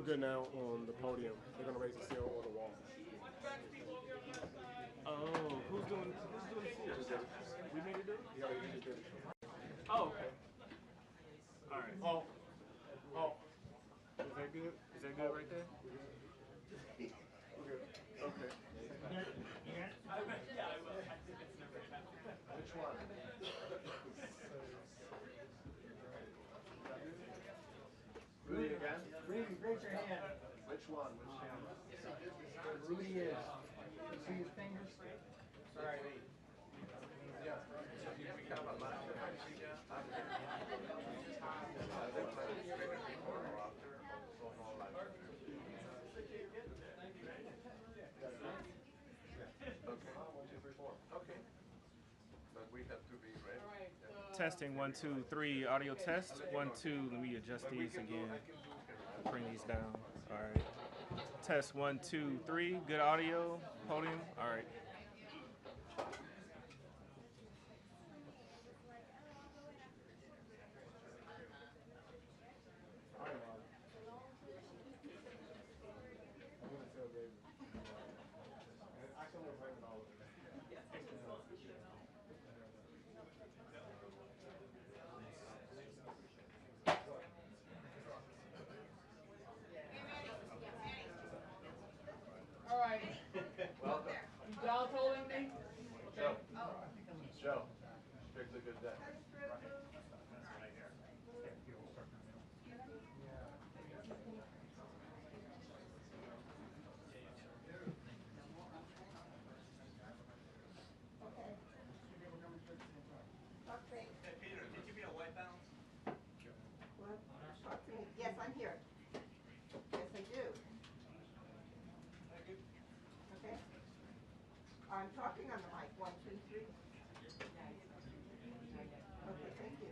good now on the podium. They're gonna raise the seal on the wall. Oh, who's doing the seal? We made it do it? Yeah, we just did it. Oh, okay. All right. Oh. Is that good? Is that good right there? Okay. Okay. Which one? Rudy again? Rudy, raise your hand. Which one? Which hand? Rudy is. You see his fingers? All right. Yeah. So if we have a line behind you now, okay. But we have to be ready. Testing 1, 2, 3. Audio test 1, 2. Let me adjust these again. Bring these down. All right. Test 1, 2, 3. Good audio. Podium. All right. All right. Welcome. Y'all told me? Joe. Joe. Strictly good day. Yes, I'm here. Yes, I do. Okay. I'm talking on the mic. 1, 2, 3. Okay, thank you.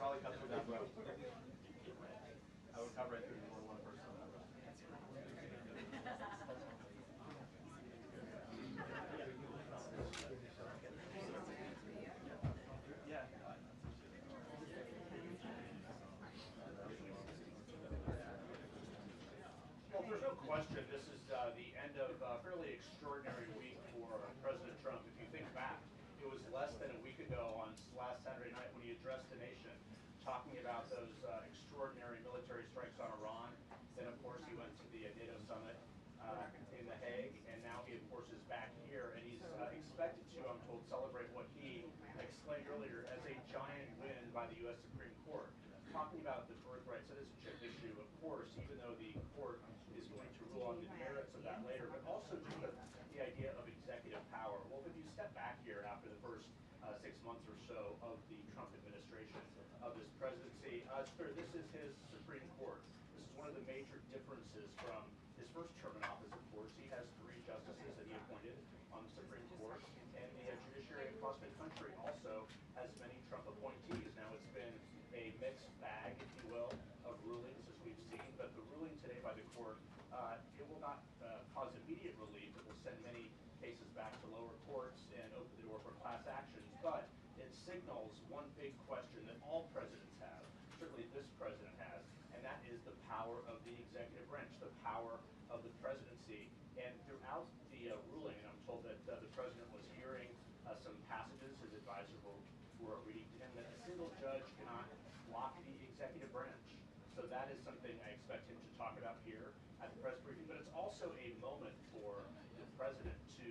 probably cut through that road. I would cut right through one person on that road. Yeah. Well, there's no question this is the end of a fairly extraordinary week for President Trump. If you think back, it was less than a week ago on last Saturday night when he addressed the nation, talking about those extraordinary military strikes on Iran. Then, of course, he went to the NATO summit in The Hague, and now he, of course, is back here, and he's expected to, I'm told, celebrate what he explained earlier as a giant win by the U.S. Supreme Court. Talking about the birthright citizenship issue, of course, even though the court is going to rule on the merits of that later, but also just the idea of executive power. Well, if you step back here after the first 6 months or so of the Trump administration, of this presidency, this is his Supreme Court. This is one of the major differences from his first term in office, of course. He has 3 justices that he appointed on the Supreme Court, and the judiciary across the country also has many Trump appointees. Now, it's been a mixed bag, if you will, of rulings as we've seen, but the ruling today by the court, it will not cause immediate relief. It will send many cases back to lower courts and open the door for class actions, but it signals one big question that all presidents have, certainly this president has, and that is the power of the executive branch, the power of the presidency. And throughout the ruling, and I'm told that the president was hearing some passages his advisors were reading to him, that a single judge cannot block the executive branch. So that is something I expect him to talk about here at the press briefing, but it's also a moment for the president to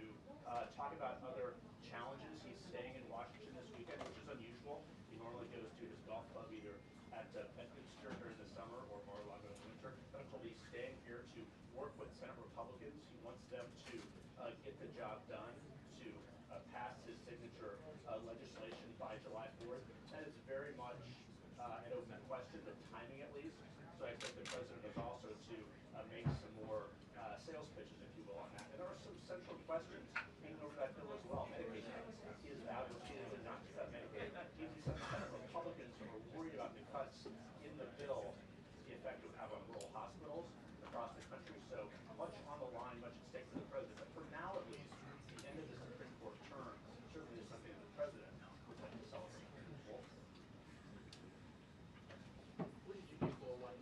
talk about other challenges. He's staying in Washington this weekend, which is unusual. He normally goes to his golf club either at Bedminster during the summer or Mar-a-Lago in the winter, but I'm told he's staying here to work with Senate Republicans. He wants them to get the job done, to pass his signature legislation by July 4th. That is very much an open question, the timing at least. So I expect the president is also to make some more sales pitches, if you will, on that. And there are some central questions hanging over that bill as well. Medicaid is valuable, is not to cut Medicaid. Even some Senate Republicans who are worried about the cuts in the bill, the effect it would have on rural hospitals across the country. So much on the line, much at stake for the president. But for now, at least, the end of the Supreme Court term certainly is something that the president would like to celebrate. Wolf? What did you get for one?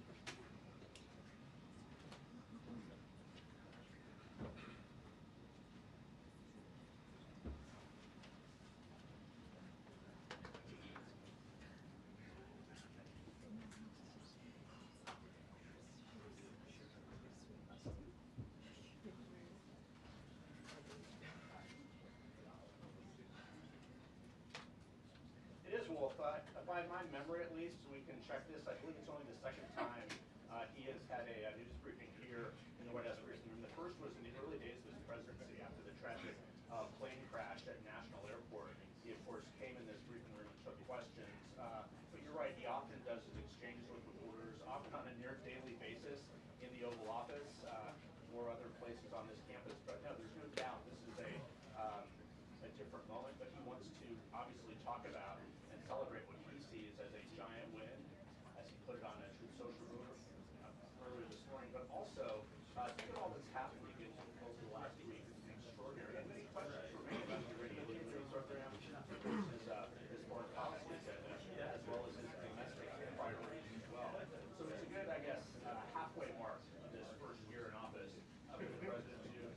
It is, Wolf. By my memory, at least, we can check this. I believe it's only the second time he has had a news briefing here in the White House briefing room. The first was in the early days of his presidency after the tragic plane crash at National Airport. He, of course, came in this briefing room and took questions. But you're right, he often does his exchanges with reporters, often on a near daily basis in the Oval Office or other places on this campus. But no, there's no doubt this is a different moment, but he wants to obviously talk about and celebrate what he sees as a giant win, as he put it on a Truth Social earlier this morning, but also look at all that's happened again over the last week. It's been extraordinary. And many questions remain about the Iranian nuclear program, his foreign policy agenda, as well as his domestic priorities as well. So it's a good, I guess, halfway mark of this first year in office for the president to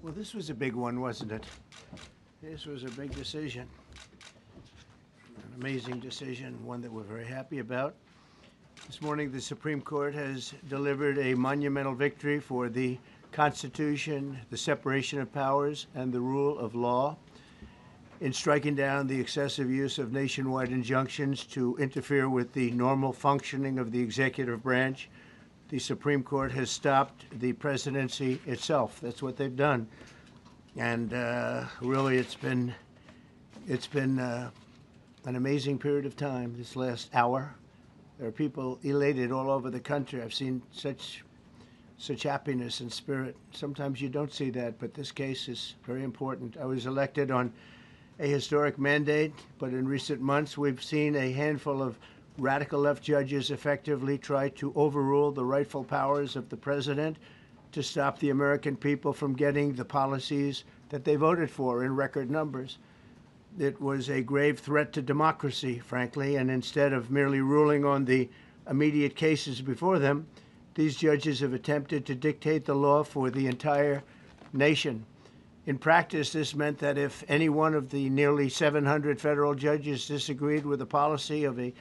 Well, this was a big one, wasn't it? This was a big decision. An amazing decision, one that we're very happy about. This morning, the Supreme Court has delivered a monumental victory for the Constitution, the separation of powers, and the rule of law in striking down the excessive use of nationwide injunctions to interfere with the normal functioning of the executive branch. The Supreme Court has stopped the presidency itself. That's what they've done. And really, it's been an amazing period of time this last hour. There are people elated all over the country. I've seen such happiness and spirit. Sometimes you don't see that, but this case is very important. I was elected on a historic mandate, but in recent months we've seen a handful of radical left judges effectively try to overrule the rightful powers of the president to stop the American people from getting the policies that they voted for in record numbers. It was a grave threat to democracy, frankly, and instead of merely ruling on the immediate cases before them, these judges have attempted to dictate the law for the entire nation. In practice, this meant that if any one of the nearly 700 federal judges disagreed with the policy of a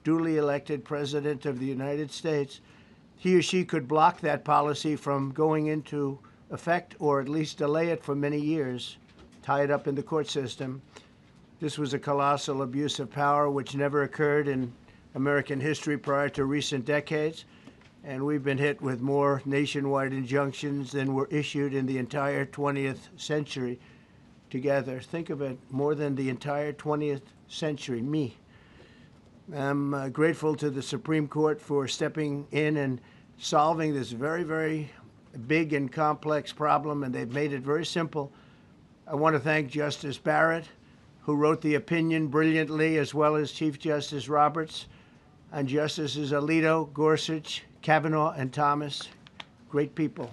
duly elected president of the United States, he or she could block that policy from going into effect or at least delay it for many years, tie it up in the court system. This was a colossal abuse of power which never occurred in American history prior to recent decades, and we've been hit with more nationwide injunctions than were issued in the entire 20th century together. Think of it, more than the entire 20th century, me. I'm grateful to the Supreme Court for stepping in and solving this very, very big and complex problem, and they've made it very simple. I want to thank Justice Barrett, who wrote the opinion brilliantly, as well as Chief Justice Roberts, and Justices Alito, Gorsuch, Kavanaugh, and Thomas. Great people.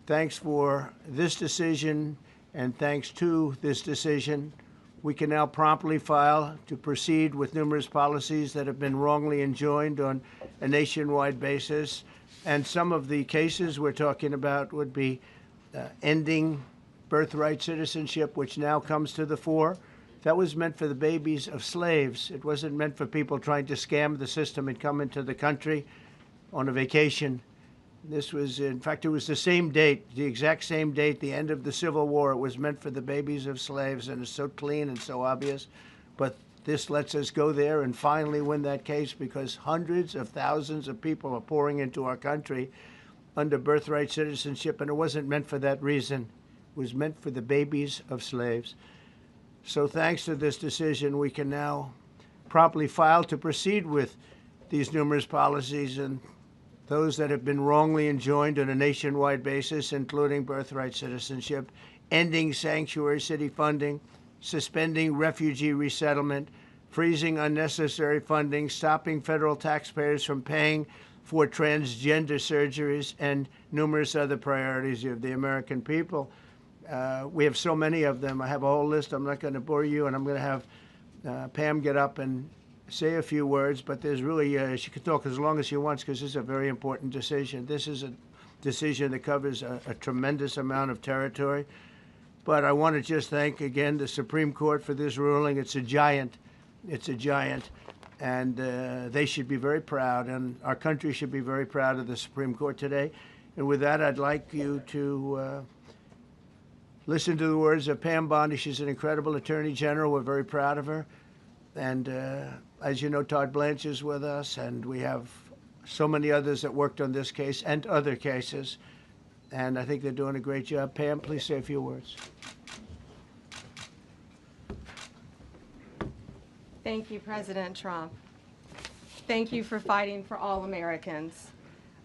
Thanks for this decision, and thanks to this decision, we can now promptly file to proceed with numerous policies that have been wrongly enjoined on a nationwide basis. And some of the cases we're talking about would be ending birthright citizenship, which now comes to the fore. That was meant for the babies of slaves. It wasn't meant for people trying to scam the system and come into the country on a vacation. This was, in fact, it was the same date, the exact same date, the end of the Civil War. It was meant for the babies of slaves, and it's so clean and so obvious. But this lets us go there and finally win that case, because hundreds of thousands of people are pouring into our country under birthright citizenship, and it wasn't meant for that reason. It was meant for the babies of slaves. So thanks to this decision, we can now promptly file to proceed with these numerous policies and those that have been wrongly enjoined on a nationwide basis, including birthright citizenship, ending sanctuary city funding, suspending refugee resettlement, freezing unnecessary funding, stopping federal taxpayers from paying for transgender surgeries, and numerous other priorities of the American people. We have so many of them. I have a whole list. I'm not going to bore you, and I'm going to have Pam get up and say a few words, but there's really, she can talk as long as she wants, because this is a very important decision. This is a decision that covers a tremendous amount of territory. But I want to just thank again the Supreme Court for this ruling. It's a giant. It's a giant. And they should be very proud, and our country should be very proud of the Supreme Court today. And with that, I'd like you to listen to the words of Pam Bondi. She's an incredible Attorney General. We're very proud of her. And as you know, Todd Blanche is with us, and we have so many others that worked on this case and other cases. And I think they're doing a great job. Pam, please say a few words. Thank you, President Trump. Thank you for fighting for all Americans.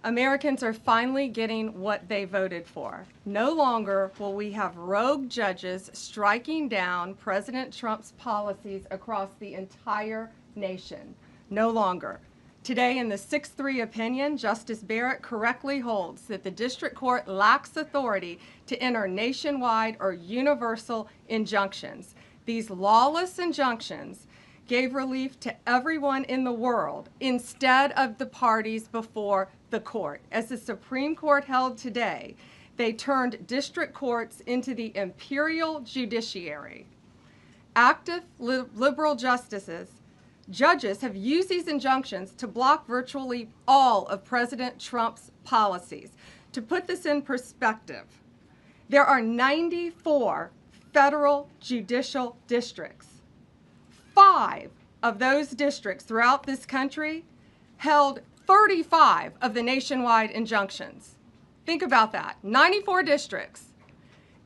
Americans are finally getting what they voted for. No longer will we have rogue judges striking down President Trump's policies across the entire nation. No longer. Today, in the 6-3 opinion, Justice Barrett correctly holds that the district court lacks authority to enter nationwide or universal injunctions. These lawless injunctions gave relief to everyone in the world instead of the parties before the court. As the Supreme Court held today, they turned district courts into the imperial judiciary. Active liberal judges have used these injunctions to block virtually all of President Trump's policies. To put this in perspective, there are 94 federal judicial districts. 5 of those districts throughout this country held 35 of the nationwide injunctions. Think about that. 94 districts.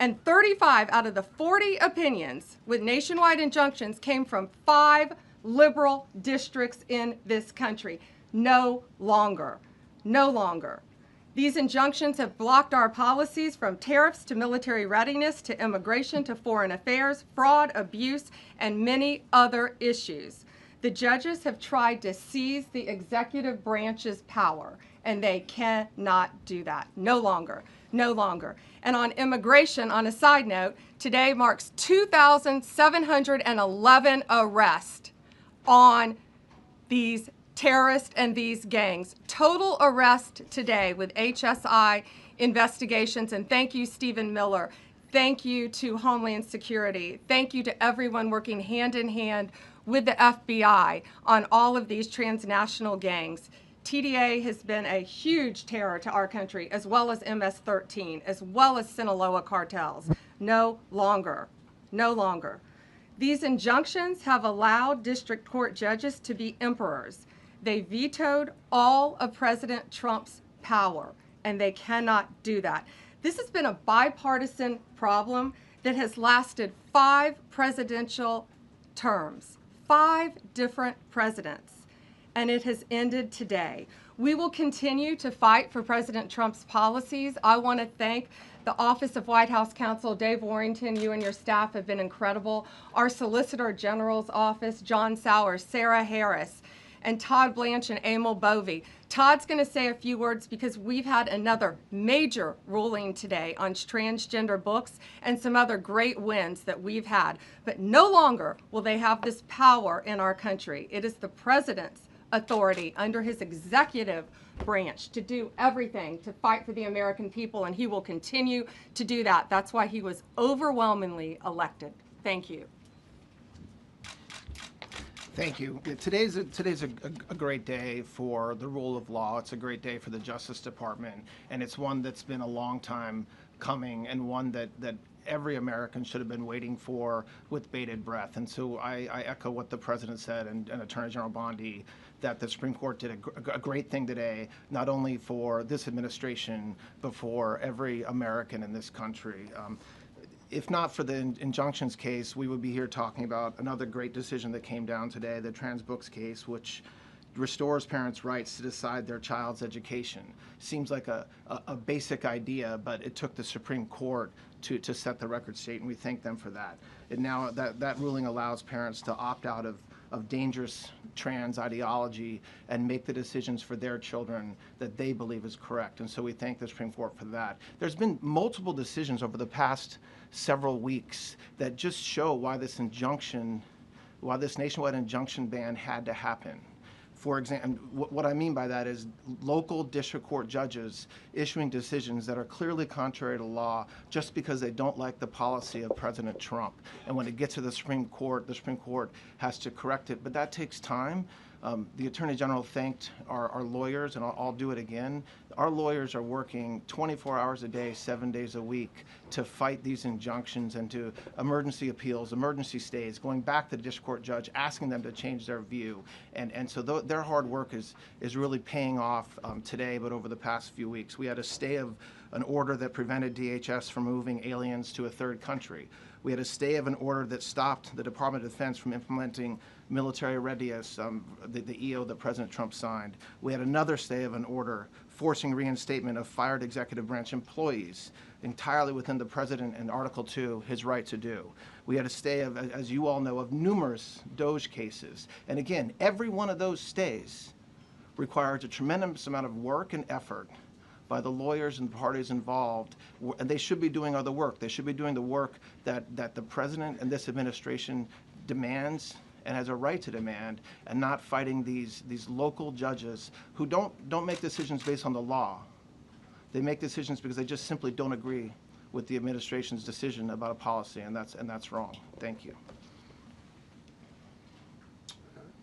And 35 out of the 40 opinions with nationwide injunctions came from 5 liberal districts in this country. No longer. No longer. These injunctions have blocked our policies from tariffs to military readiness to immigration to foreign affairs, fraud, abuse, and many other issues. The judges have tried to seize the executive branch's power, and they cannot do that. No longer. No longer. And on immigration, on a side note, today marks 2,711 arrests on these terrorists and these gangs. Total arrest today with HSI investigations. And thank you, Stephen Miller. Thank you to Homeland Security. Thank you to everyone working hand in hand with the FBI on all of these transnational gangs. TDA has been a huge terror to our country, as well as MS-13, as well as Sinaloa cartels. No longer. No longer. These injunctions have allowed district court judges to be emperors. They vetoed all of President Trump's power, and they cannot do that. This has been a bipartisan problem that has lasted 5 presidential terms, 5 different presidents, and it has ended today. We will continue to fight for President Trump's policies. I want to thank the Office of White House Counsel, Dave Warrington. You and your staff have been incredible. Our Solicitor General's office, John Sowers, Sarah Harris, and Todd Blanche and Emil Bovey. Todd's going to say a few words because we've had another major ruling today on transgender books and some other great wins that we've had. But no longer will they have this power in our country. It is the president's authority under his executive branch to do everything to fight for the American people, and he will continue to do that. That's why he was overwhelmingly elected. Thank you. Thank you. Today's a great day for the rule of law. It's a great day for the Justice Department, and it's one that's been a long time coming, and one that every American should have been waiting for with bated breath. And so I echo what the President said and Attorney General Bondi, that the Supreme Court did a great thing today, not only for this administration, but for every American in this country. If not for the injunctions case, we would be here talking about another great decision that came down today, the trans books case, which restores parents' rights to decide their child's education. Seems like a basic idea, but it took the Supreme Court to set the record straight, and we thank them for that. And now that ruling allows parents to opt out of dangerous trans ideology and make the decisions for their children that they believe is correct. And so we thank the Supreme Court for that. There's been multiple decisions over the past several weeks that just show why this nationwide injunction ban had to happen. For example, what I mean by that is local district court judges issuing decisions that are clearly contrary to law just because they don't like the policy of President Trump. And when it gets to the Supreme Court has to correct it. But that takes time. The Attorney General thanked our lawyers, and I'll do it again. Our lawyers are working 24 hours a day, 7 days a week to fight these injunctions and to emergency appeals, emergency stays, going back to the district court judge, asking them to change their view. And so their hard work is really paying off today, but over the past few weeks. We had a stay of an order that prevented DHS from moving aliens to a third country. We had a stay of an order that stopped the Department of Defense from implementing military readiness, the EO that President Trump signed. We had another stay of an order forcing reinstatement of fired executive branch employees entirely within the President and Article 2, his right to do. We had a stay of, as you all know, of numerous DOJ cases. And again, every one of those stays requires a tremendous amount of work and effort by the lawyers and parties involved, and they should be doing other work. They should be doing the work that the President and this administration demands and has a right to demand, and not fighting these local judges who don't make decisions based on the law. They make decisions because they just simply don't agree with the administration's decision about a policy, and that's wrong. Thank you.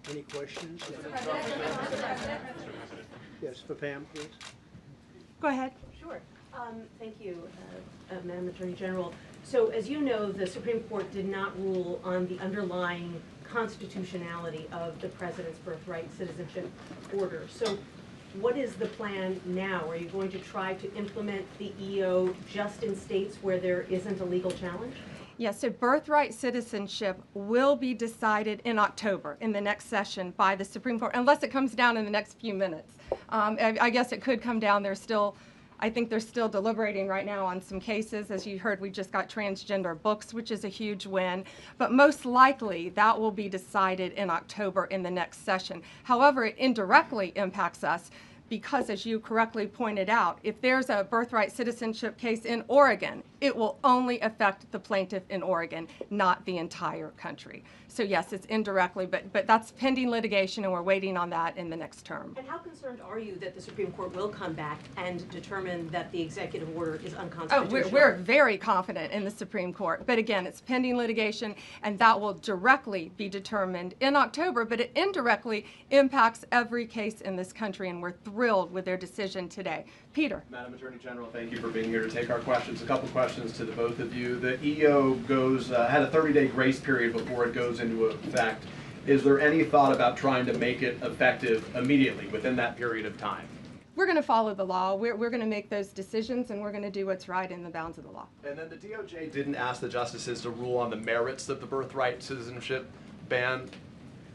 Any questions? Yes, for Pam, please. Go ahead. Sure. Thank you, Madam Attorney General. So as you know, the Supreme Court did not rule on the underlying constitutionality of the President's birthright citizenship order. So what is the plan now? Are you going to try to implement the EO just in states where there isn't a legal challenge? Yes, so birthright citizenship will be decided in October in the next session by the Supreme Court, unless it comes down in the next few minutes. I guess it could come down. I think they're still deliberating right now on some cases. As you heard, we just got transgender books, which is a huge win. But most likely, that will be decided in October in the next session. However, it indirectly impacts us because, as you correctly pointed out, if there's a birthright citizenship case in Oregon, it will only affect the plaintiff in Oregon, not the entire country. So yes, it's indirectly, but that's pending litigation, and we're waiting on that in the next term. And how concerned are you that the Supreme Court will come back and determine that the executive order is unconstitutional? Oh, we're very confident in the Supreme Court. But again, it's pending litigation, and that will directly be determined in October, but it indirectly impacts every case in this country, and we're thrilled with their decision today. Peter. Madam Attorney General, thank you for being here to take our questions. A couple questions to the both of you. The EO had a 30-day grace period before it goes into effect. Is there any thought about trying to make it effective immediately within that period of time? We're going to follow the law. We're going to make those decisions, and we're going to do what's right in the bounds of the law. And then the DOJ didn't ask the justices to rule on the merits of the birthright citizenship ban.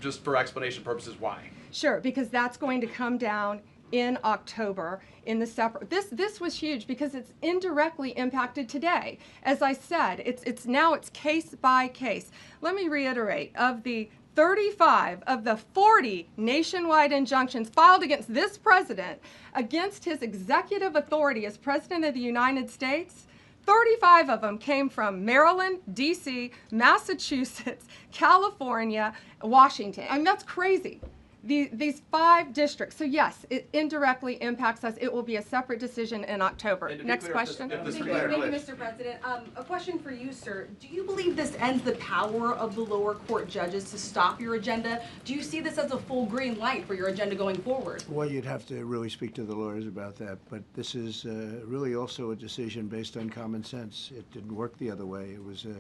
Just for explanation purposes, why? Sure, because that's going to come down in October in the separate. This was huge because it's indirectly impacted today. As I said, it's case by case. Let me reiterate, of the 35 of the 40 nationwide injunctions filed against this president, against his executive authority as President of the United States, 35 of them came from Maryland, D.C., Massachusetts, California, Washington. I mean, that's crazy. These 5 districts. So yes, it indirectly impacts us. It will be a separate decision in October. Next question. Thank you, Mr. President. A question for you, sir. Do you believe this ends the power of the lower court judges to stop your agenda? Do you see this as a full green light for your agenda going forward? Well, you'd have to really speak to the lawyers about that. But this is really also a decision based on common sense. It didn't work the other way. It was a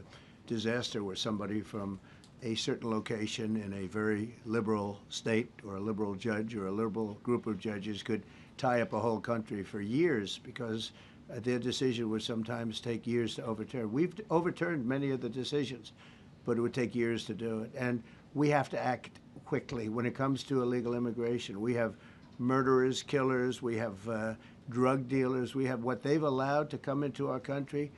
disaster where somebody from a certain location in a very liberal state, or a liberal judge, or a liberal group of judges could tie up a whole country for years because their decision would sometimes take years to overturn. We've overturned many of the decisions, but it would take years to do it. And we have to act quickly when it comes to illegal immigration. We have murderers, killers, we have drug dealers, we have what they've allowed to come into our country.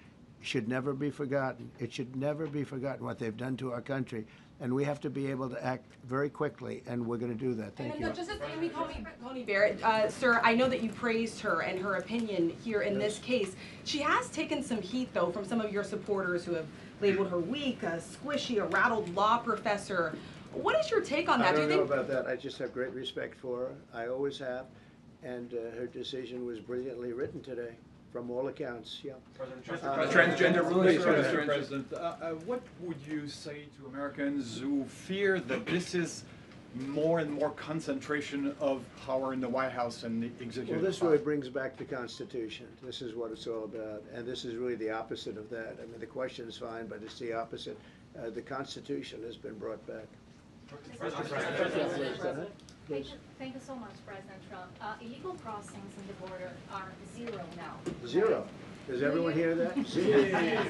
Should never be forgotten. It should never be forgotten what they've done to our country. And we have to be able to act very quickly, and we're going to do that. Thank you. Justice Amy Coney Barrett, sir, I know that you praised her and her opinion here in this case. She has taken some heat, though, from some of your supporters who have labeled her weak, a squishy, a rattled law professor. What is your take on that? I don't know about that. I just have great respect for her. I always have. And her decision was brilliantly written today. From all accounts, yeah. Transgender ruling, Mr. President. What would you say to Americans who fear that this is more and more concentration of power in the White House and the executive? Well, this really brings back the Constitution. This is what it's all about, and this is really the opposite of that. I mean, the question is fine, but it's the opposite. The Constitution has been brought back. Thank you so much, President Trump. Illegal crossings in the border are 0 now. 0. Does everyone hear that? 0.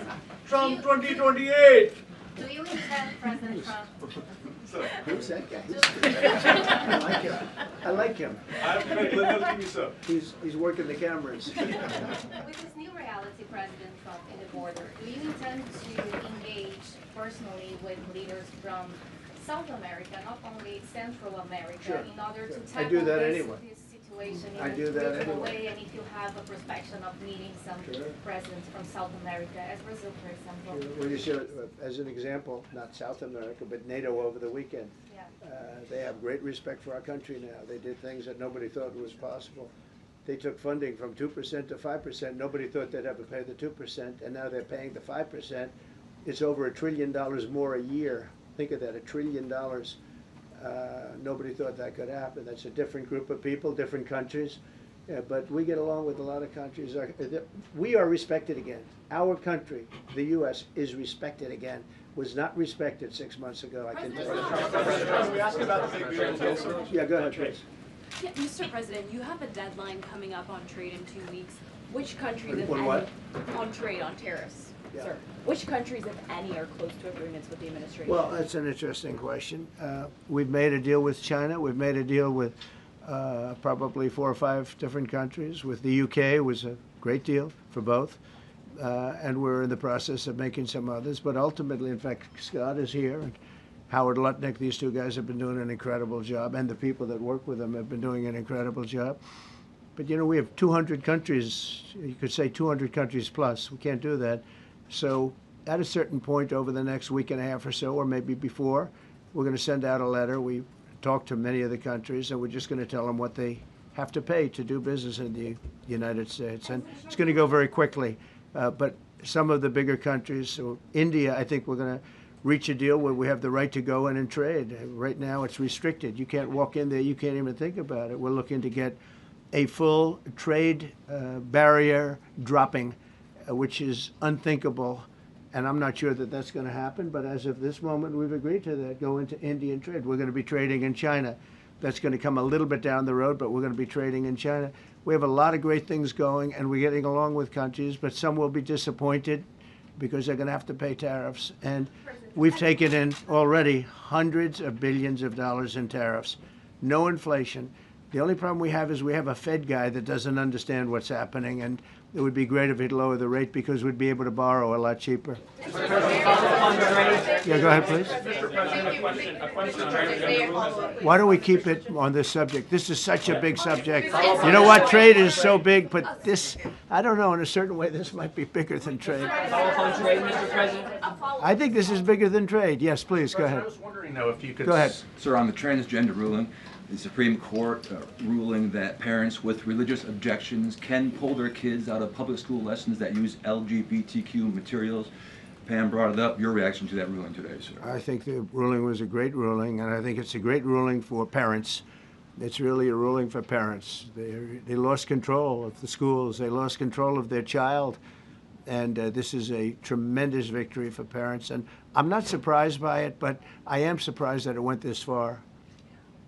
Trump 2028! Do you intend, President Trump? Who's that guy? I like him. I like him. He's working the cameras. With this new reality, President Trump, in the border, do you intend to engage personally with leaders from South America, not only Central America, Sure. in order to I tackle do that anyway. this situation? situation I in do a that regional anyway. way, and if you have a perspective of meeting some presidents from South America, as Brazil, for example. Well, you see, as an example, not South America, but NATO over the weekend. Yeah. They have great respect for our country now. They did things that nobody thought was possible. They took funding from 2% to 5%. Nobody thought they'd ever pay the 2%, and now they're paying the 5%. It's over $1 trillion more a year. Think of that, $1 trillion. Nobody thought that could happen. That's a different group of people, different countries. Yeah, but we get along with a lot of countries. We are respected again. Our country, the U.S., is respected again. Was not respected 6 months ago, I can tell you. Can we ask about the big beautiful Yeah, go ahead, please. Yeah, Mr. President, you have a deadline coming up on trade in 2 weeks. Which countries, if On any, what? on trade, on tariffs, Yeah. sir? Which countries, if any, are close to agreements with the administration? Well, that's an interesting question. We've made a deal with China. We've made a deal with probably 4 or 5 different countries. With the UK, it was a great deal for both. And we're in the process of making some others. But ultimately, in fact, Scott is here, and Howard Lutnick, these two guys have been doing an incredible job, and the people that work with them have been doing an incredible job. But, you know, we have 200 countries, you could say 200 countries plus. We can't do that. So at a certain point over the next week and a half or so, or maybe before, we're going to send out a letter. We talked to many of the countries, and we're just going to tell them what they have to pay to do business in the United States. And it's going to go very quickly. But some of the bigger countries, so India, I think we're going to reach a deal where we have the right to go in and trade. Right now it's restricted. You can't walk in there. You can't even think about it. We're looking to get a full trade barrier dropping, which is unthinkable. And I'm not sure that that's going to happen. But as of this moment, we've agreed to that, go into Indian trade. We're going to be trading in China. That's going to come a little bit down the road, but we're going to be trading in China. We have a lot of great things going, and we're getting along with countries, but some will be disappointed because they're going to have to pay tariffs. And we've taken in already hundreds of billions of dollars in tariffs. No inflation. The only problem we have is we have a Fed guy that doesn't understand what's happening, and it would be great if he'd lower the rate because we'd be able to borrow a lot cheaper. Yeah, go ahead, please. Mr. President, a question on trade. Why don't we keep it on this subject? This is such a big subject. You know what? Trade is so big, but this, I don't know, in a certain way, this might be bigger than trade. I think this is bigger than trade. Yes, please, go ahead. I was wondering, though, if you could... Go ahead. Sir, on the transgender ruling, the Supreme Court ruling that parents with religious objections can pull their kids out of public school lessons that use LGBTQ materials. Pam brought it up. Your reaction to that ruling today, sir? I think the ruling was a great ruling, and I think it's a great ruling for parents. It's really a ruling for parents. They lost control of the schools. They lost control of their child. And this is a tremendous victory for parents. And I'm not surprised by it, but I am surprised that it went this far.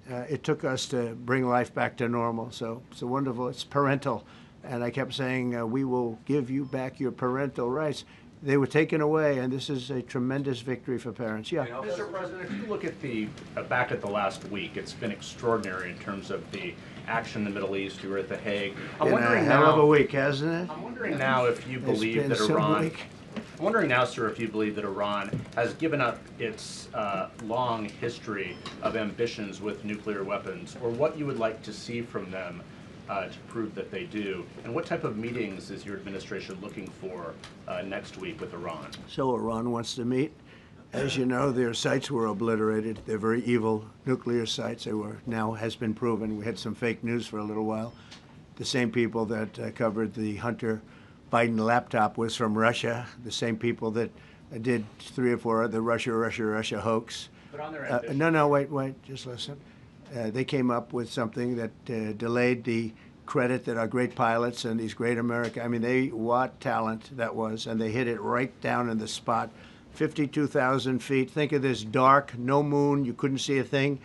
It took us to bring life back to normal. So it's wonderful. It's parental. And I kept saying, we will give you back your parental rights. They were taken away, and this is a tremendous victory for parents. Yeah. Mr. President, if you look at the back at the last week, it's been extraordinary in terms of the action in the Middle East. You were at The Hague. Been a hell of a week, hasn't it? I'm wondering now if you believe that Iran. I'm wondering now, sir, if you believe that Iran has given up its long history of ambitions with nuclear weapons, or what you would like to see from them to prove that they do, and what type of meetings is your administration looking for next week with Iran? So Iran wants to meet. As you know, their sites were obliterated. They're very evil nuclear sites. They were, now has been proven. We had some fake news for a little while. The same people that covered the Hunter Biden laptop was from Russia. The same people that did 3 or 4 other Russia hoax. But on their wait, just listen. They came up with something that delayed the credit that our great pilots and these great what talent that was, and they hit it right down in the spot. 52,000 feet. Think of this dark, no moon, you couldn't see a thing,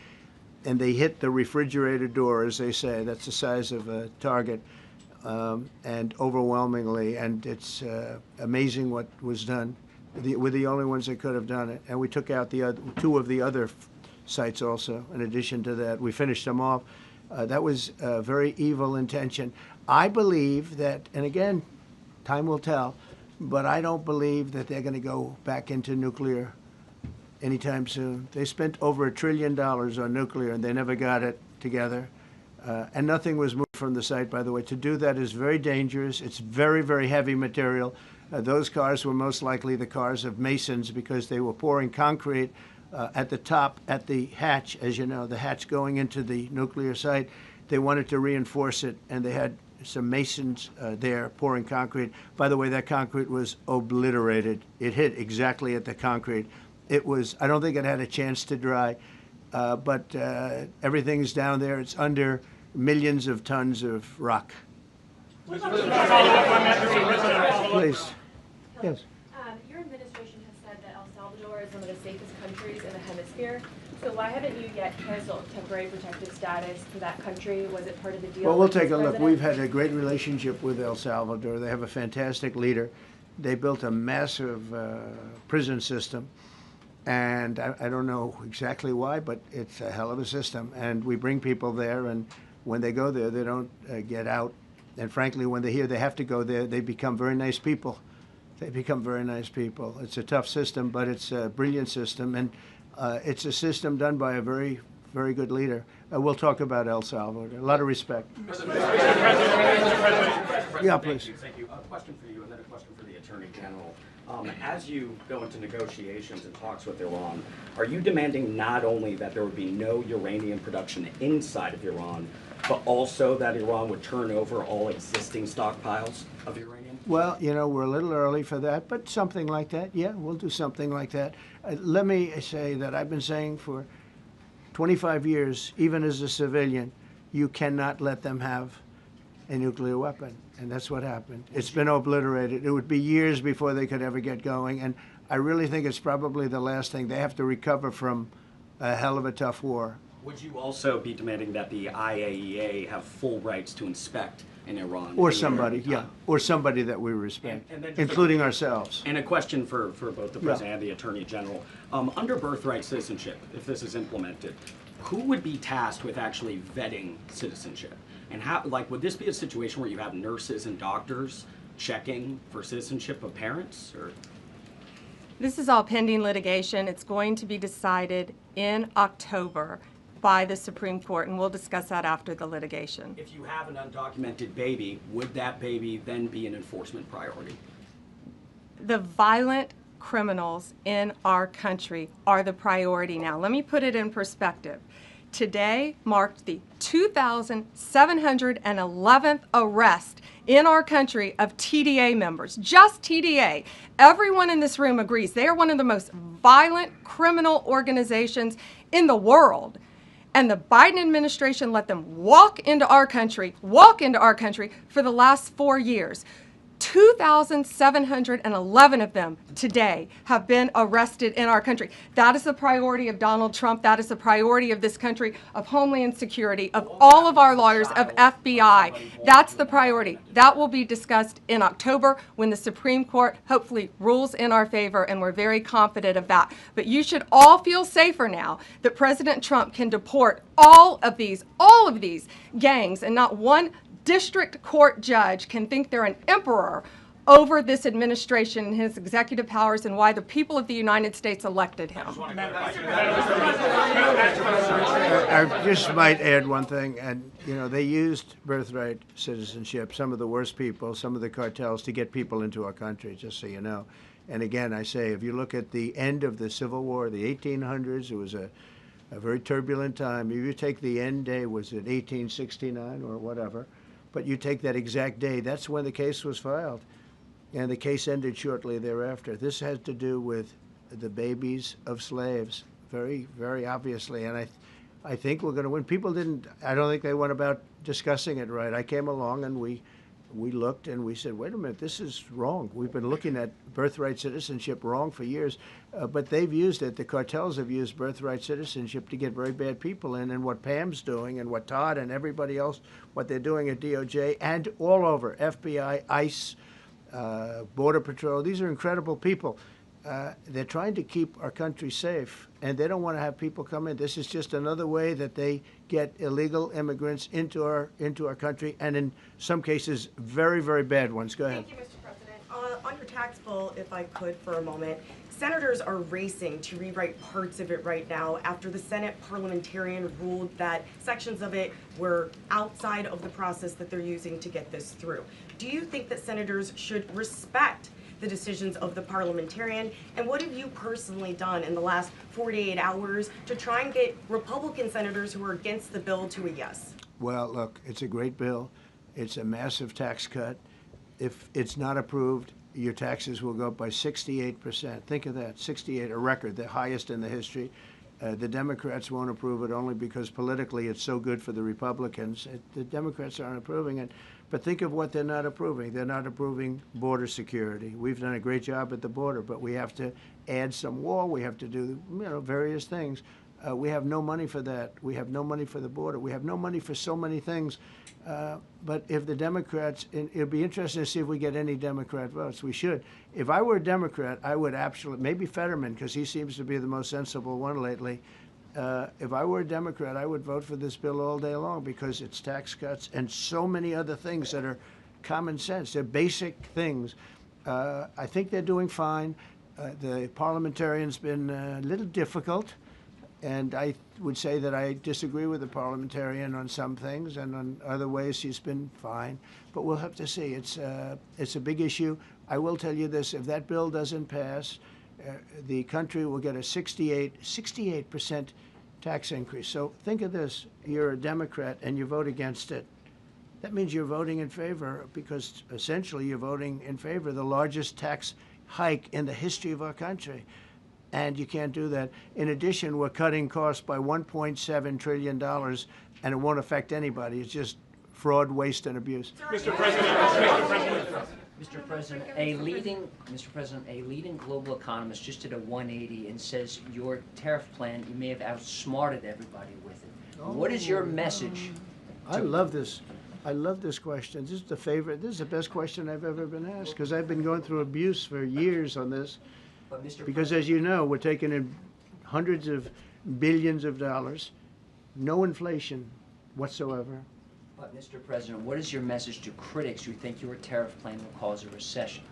and they hit the refrigerator door, as they say. That's the size of a target, and overwhelmingly, and it's amazing what was done. We're the only ones that could have done it, and we took out the 2 of the other sites also. In addition to that, we finished them off. That was a very evil intention. I believe that, and again, time will tell, but I don't believe that they're going to go back into nuclear anytime soon. They spent over $1 trillion on nuclear, and they never got it together, and nothing was moved from the site, by the way. To do that is very dangerous. It's very, very heavy material. Those cars were most likely the cars of masons because they were pouring concrete at the top, at the hatch, as you know, the hatch going into the nuclear site. They wanted to reinforce it, and they had some masons there pouring concrete. By the way, that concrete was obliterated. It hit exactly at the concrete. It was, I don't think it had a chance to dry, but everything's down there. It's under millions of tons of rock. Please. Yes. Your administration has said that El Salvador is one of the safest countries in the hemisphere. So why haven't you yet canceled temporary protective status for that country? Was it part of the deal? Well, we'll take a look. We've had a great relationship with El Salvador. They have a fantastic leader. They built a massive prison system. And I don't know exactly why, but it's a hell of a system. And we bring people there, and when they go there, they don't get out. And frankly, when they hear they have to go there, they become very nice people. They become very nice people. It's a tough system, but it's a brilliant system. And it's a system done by a very, very good leader. We'll talk about El Salvador. A lot of respect. Yeah, please. Thank you. A question for you, and then a question for the Attorney General. As you go into negotiations and talks with Iran, are you demanding not only that there would be no uranium production inside of Iran, but also that Iran would turn over all existing stockpiles of uranium? Well, you know, we're a little early for that, but something like that, yeah, we'll do something like that. Let me say that I've been saying for 25 years, even as a civilian, you cannot let them have a nuclear weapon. And that's what happened. It's been obliterated. It would be years before they could ever get going. And I really think it's probably the last thing. They have to recover from a hell of a tough war. Would you also be demanding that the IAEA have full rights to inspect in Iran? Or somebody, yeah, or somebody that we respect, and then including ourselves. And a question for both the President and the Attorney General. Under birthright citizenship, if this is implemented, who would be tasked with actually vetting citizenship? And how, like, would this be a situation where you have nurses and doctors checking for citizenship of parents, or? This is all pending litigation. It's going to be decided in October by the Supreme Court, and we'll discuss that after the litigation. If you have an undocumented baby, would that baby then be an enforcement priority? The violent criminals in our country are the priority now. Let me put it in perspective. Today marked the 2,711th arrest in our country of TDA members, just TDA. Everyone in this room agrees they are one of the most violent criminal organizations in the world. And the Biden administration let them walk into our country for the last 4 years. 2,711 of them today have been arrested in our country. That is the priority of Donald Trump. That is the priority of this country, of Homeland Security, of all of our lawyers, of FBI. That's the priority. That will be discussed in October when the Supreme Court hopefully rules in our favor, and we're very confident of that. But you should all feel safer now that President Trump can deport all of these gangs, and not one district court judge can think they're an emperor over this administration and his executive powers and why the people of the United States elected him. I just might add one thing, and you know, they used birthright citizenship, some of the worst people, some of the cartels, to get people into our country, just so you know. And again, I say, if you look at the end of the Civil War, the 1800s, it was a very turbulent time. If you take the end day, was it 1869 or whatever, but you take that exact day, that's when the case was filed. And the case ended shortly thereafter. This has to do with the babies of slaves, very, very obviously. And I think we're going to win. People didn't, I don't think they went about discussing it right. I came along and we looked and we said, wait a minute, this is wrong. We've been looking at birthright citizenship wrong for years, but they've used it. The cartels have used birthright citizenship to get very bad people in, and what Pam's doing and what Todd and everybody else, what they're doing at DOJ and all over, FBI, ICE, Border Patrol, these are incredible people. They're trying to keep our country safe, and they don't want to have people come in. This is just another way that they get illegal immigrants into our country, and in some cases, very, very bad ones. Go ahead. Thank you, Mr. President. On your tax bill, if I could for a moment, senators are racing to rewrite parts of it right now after the Senate parliamentarian ruled that sections of it were outside of the process that they're using to get this through. Do you think that senators should respect the decisions of the parliamentarian? And what have you personally done in the last 48 hours to try and get Republican senators who are against the bill to a yes? Well, look, it's a great bill. It's a massive tax cut. If it's not approved, your taxes will go up by 68%. Think of that, 68, a record, the highest in the history. The Democrats won't approve it only because politically it's so good for the Republicans. The Democrats aren't approving it. But think of what they're not approving. They're not approving border security. We've done a great job at the border, but we have to add some wall. We have to do, various things. We have no money for that. We have no money for the border. We have no money for so many things. But if the Democrats, it'd be interesting to see if we get any Democrat votes. We should. If I were a Democrat, I would absolutely, maybe Fetterman, because he seems to be the most sensible one lately. If I were a Democrat, I would vote for this bill all day long because it's tax cuts and so many other things that are common sense. They're basic things. I think they're doing fine. The parliamentarian's been a little difficult. And I would say that I disagree with the parliamentarian on some things, and on other ways he's been fine. But we'll have to see. It's a big issue. I will tell you this: if that bill doesn't pass, the country will get a 68% tax increase. So think of this: you're a Democrat and you vote against it. That means you're voting in favor, because essentially you're voting in favor of the largest tax hike in the history of our country. And you can't do that. In addition, we're cutting costs by $1.7 trillion, and it won't affect anybody. It's just fraud, waste, and abuse. Mr. President, a leading global economist just did a 180 and says your tariff plan, you may have outsmarted everybody with it. What is your message? I love this. I love this question. This is the favorite. This is the best question I've ever been asked, because I've been going through abuse for years on this. Because, as you know, we're taking in hundreds of billions of dollars, no inflation whatsoever. But, Mr. President, what is your message to critics who think your tariff plan will cause a recession?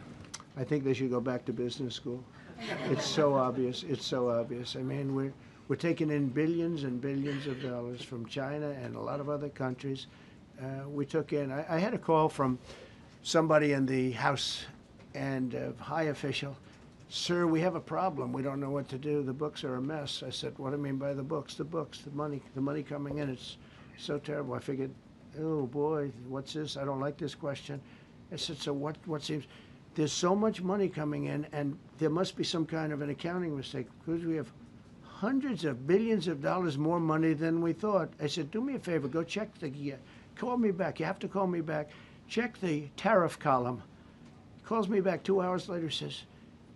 I think they should go back to business school. It's so obvious. It's so obvious. I mean, we're taking in billions and billions of dollars from China and a lot of other countries. We took in, I had a call from somebody in the House and a high official. Sir, we have a problem. We don't know what to do. The books are a mess. I said, what do you mean by the books? The books, the money coming in. It's so terrible. I figured, oh boy, what's this? I don't like this question. I said, so what seems, there's so much money coming in, and there must be some kind of an accounting mistake, because we have hundreds of billions of dollars more money than we thought. I said, do me a favor, go check call me back. You have to call me back. Check the tariff column. Calls me back 2 hours later, says,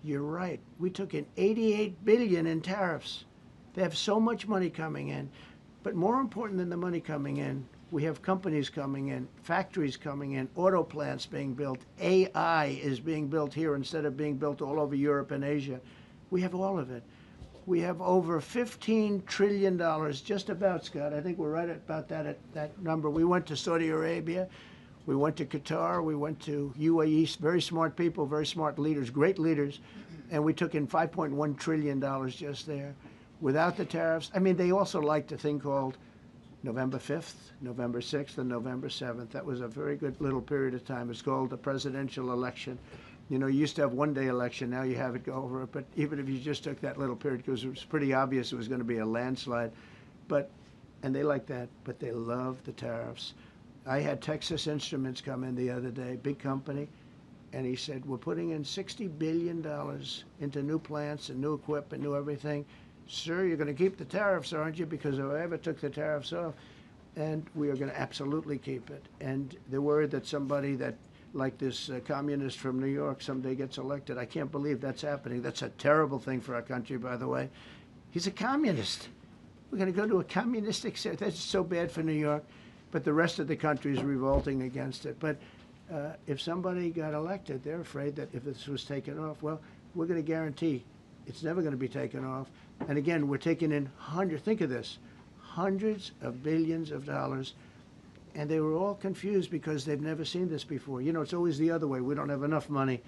you're right. We took in $88 billion in tariffs. They have so much money coming in. But more important than the money coming in, we have companies coming in, factories coming in, auto plants being built. AI is being built here instead of being built all over Europe and Asia. We have all of it. We have over $15 trillion, just about, Scott. I think we're right about that number. We went to Saudi Arabia. We went to Qatar, we went to UAE, very smart people, very smart leaders, great leaders, and we took in $5.1 trillion just there. Without the tariffs, I mean, they also liked a thing called November 5th, November 6th, and November 7th. That was a very good little period of time. It's called the presidential election. You know, you used to have one-day election, now you have it go over it, but even if you just took that little period, because it was pretty obvious it was going to be a landslide, and they like that, but they love the tariffs. I had Texas Instruments come in the other day, big company, and he said, we're putting in $60 billion into new plants and new equipment, new everything. Sir, you're going to keep the tariffs, aren't you? Because if I ever took the tariffs off, and we are going to absolutely keep it. And they're worried that somebody that, like this communist from New York, someday gets elected. I can't believe that's happening. That's a terrible thing for our country, by the way. He's a communist. We're going to go to a communistic state. That's so bad for New York. But the rest of the country is revolting against it. But if somebody got elected, they're afraid that if this was taken off, well, we're going to guarantee it's never going to be taken off. And again, we're taking in think of this, hundreds of billions of dollars. And they were all confused because they've never seen this before. You know, it's always the other way. We don't have enough money.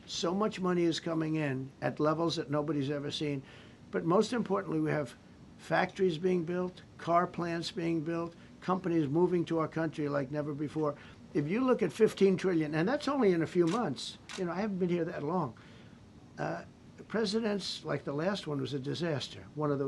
So much money is coming in at levels that nobody's ever seen. But most importantly, we have factories being built, car plants being built, companies moving to our country like never before. If you look at 15 trillion, and that's only in a few months, you know, I haven't been here that long. Presidents like the last one was a disaster.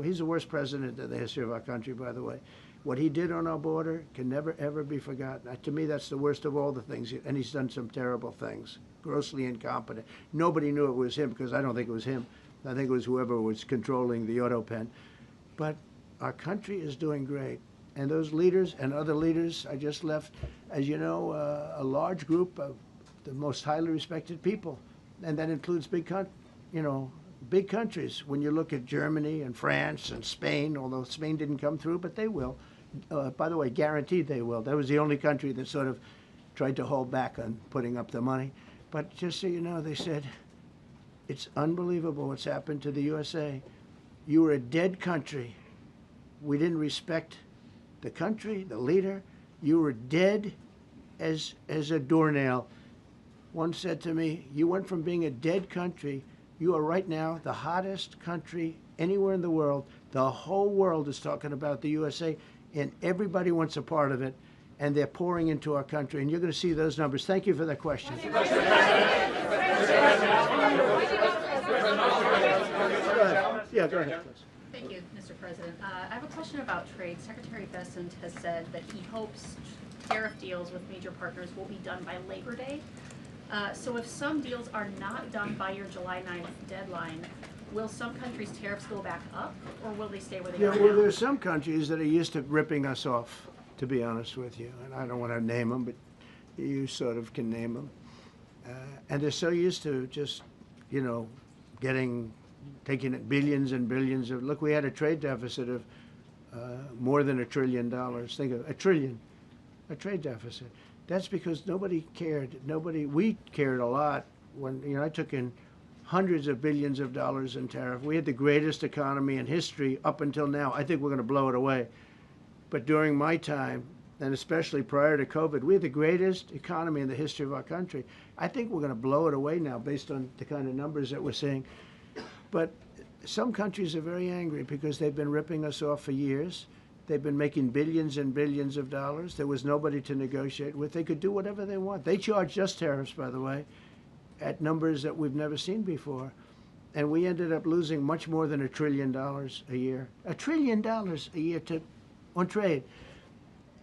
He's the worst president in the history of our country, by the way. What he did on our border can never, ever be forgotten. To me, that's the worst of all the things. And he's done some terrible things, grossly incompetent. Nobody knew it was him because I don't think it was him. I think it was whoever was controlling the auto pen. But our country is doing great. And those leaders and other leaders I just left, as you know, a large group of the most highly respected people. And that includes big countries. When you look at Germany and France and Spain, although Spain didn't come through, but they will. By the way, guaranteed they will. That was the only country that sort of tried to hold back on putting up the money. But just so you know, they said, it's unbelievable what's happened to the USA. You were a dead country. We didn't respect the country, the leader. You were dead as a doornail. One said to me, you went from being a dead country, you are right now the hottest country anywhere in the world. The whole world is talking about the USA, and everybody wants a part of it, and they're pouring into our country, and you're going to see those numbers. Thank you for that question. Go ahead. Yeah, go ahead. Thank you, Mr. President. I have a question about trade. Secretary Bessent has said that he hopes tariff deals with major partners will be done by Labor Day. So if some deals are not done by your July 9th deadline, will some countries' tariffs go back up, or will they stay where they are now? Well, there's some countries that are used to ripping us off, to be honest with you. And I don't want to name them, but you sort of can name them. And they're so used to just, taking it billions and billions of, look, we had a trade deficit of more than $1 trillion. Think of a trade deficit. That's because nobody cared. We cared a lot when, I took in hundreds of billions of dollars in tariff. We had the greatest economy in history up until now. I think we're going to blow it away. But during my time, and especially prior to COVID, we had the greatest economy in the history of our country. I think we're going to blow it away now based on the kind of numbers that we're seeing. But some countries are very angry because they've been ripping us off for years. They've been making billions and billions of dollars. There was nobody to negotiate with. They could do whatever they want. They charged us tariffs, by the way, at numbers that we've never seen before. And we ended up losing much more than $1 trillion a year. $1 trillion a year on trade.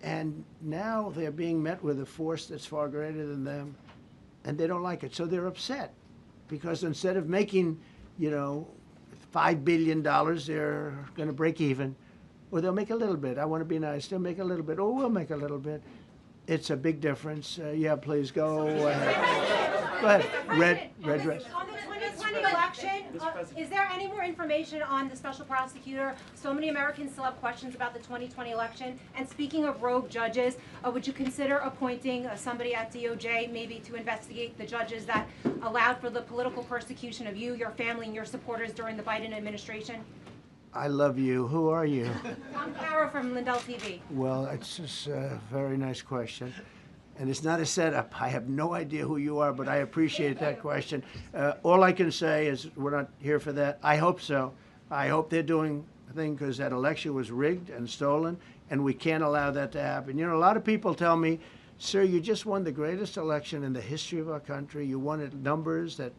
And now they're being met with a force that's far greater than them, and they don't like it. So they're upset because instead of making, $5 billion, they're going to break even. Or they'll make a little bit. I want to be nice. They'll make a little bit. Or we'll make a little bit. It's a big difference. Yeah, please go ahead. Go ahead. Red dress. On the 2020 election, is there any more information on the special prosecutor? So many Americans still have questions about the 2020 election. And speaking of rogue judges, would you consider appointing somebody at DOJ maybe to investigate the judges that allowed for the political persecution of you, your family, and your supporters during the Biden administration? I love you. Who are you? I'm Kara from Lindell TV. Well, it's just a very nice question. And it's not a setup. I have no idea who you are, but I appreciate that question. All I can say is we're not here for that. I hope so. I hope they're doing a thing because that election was rigged and stolen, and we can't allow that to happen. A lot of people tell me, sir, you just won the greatest election in the history of our country. You won at numbers that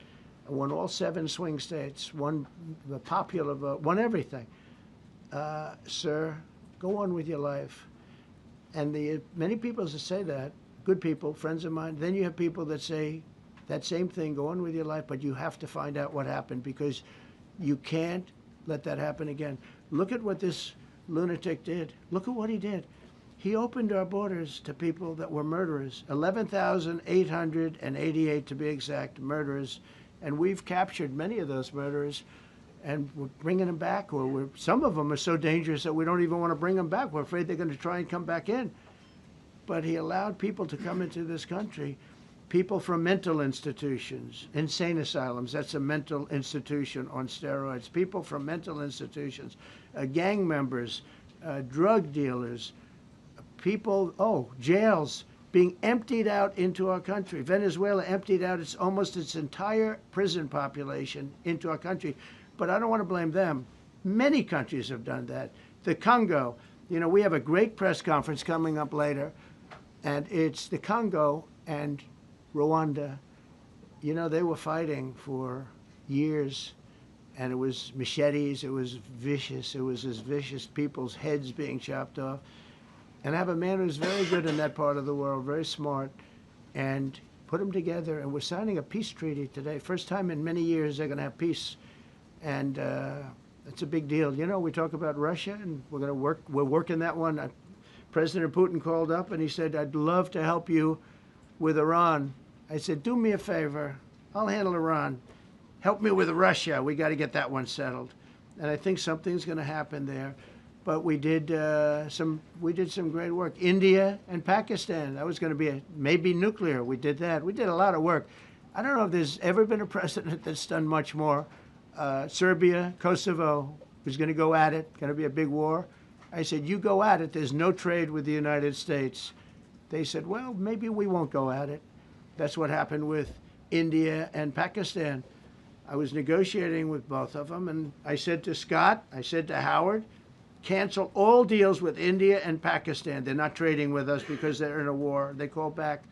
won all 7 swing states, won the popular vote, won everything. Sir, go on with your life. And many people that say that, good people, friends of mine, then you have people that say that same thing, go on with your life, but you have to find out what happened because you can't let that happen again. Look at what this lunatic did. Look at what he did. He opened our borders to people that were murderers, 11,888 to be exact, murderers. And we've captured many of those murderers, and we're bringing them back. Or some of them are so dangerous that we don't even want to bring them back. We're afraid they're going to try and come back in. But he allowed people to come into this country, people from mental institutions, insane asylums. That's a mental institution on steroids. People from mental institutions, gang members, drug dealers, people, jails. being emptied out into our country. Venezuela emptied out almost its entire prison population into our country. But I don't want to blame them. Many countries have done that. The Congo, you know, we have a great press conference coming up later, and it's the Congo and Rwanda. You know, they were fighting for years, and it was machetes, it was vicious, it was as vicious, people's heads being chopped off. And I have a man who's very good in that part of the world, very smart, and put them together, and we're signing a peace treaty today. First time in many years they're going to have peace, and it's a big deal. You know, we talk about Russia, and we're working that one. President Putin called up, and he said, I'd love to help you with Iran. I said, do me a favor. I'll handle Iran. Help me with Russia. We got to get that one settled. And I think something's going to happen there. But we did some great work. India and Pakistan. That was going to be maybe nuclear. We did that. We did a lot of work. I don't know if there's ever been a president that's done much more. Serbia, Kosovo was going to go at it. Going to be a big war. I said, you go at it. There's no trade with the United States. They said, well, maybe we won't go at it. That's what happened with India and Pakistan. I was negotiating with both of them, and I said to Scott, I said to Howard, cancel all deals with India and Pakistan. They're not trading with us because they're in a war. They called back,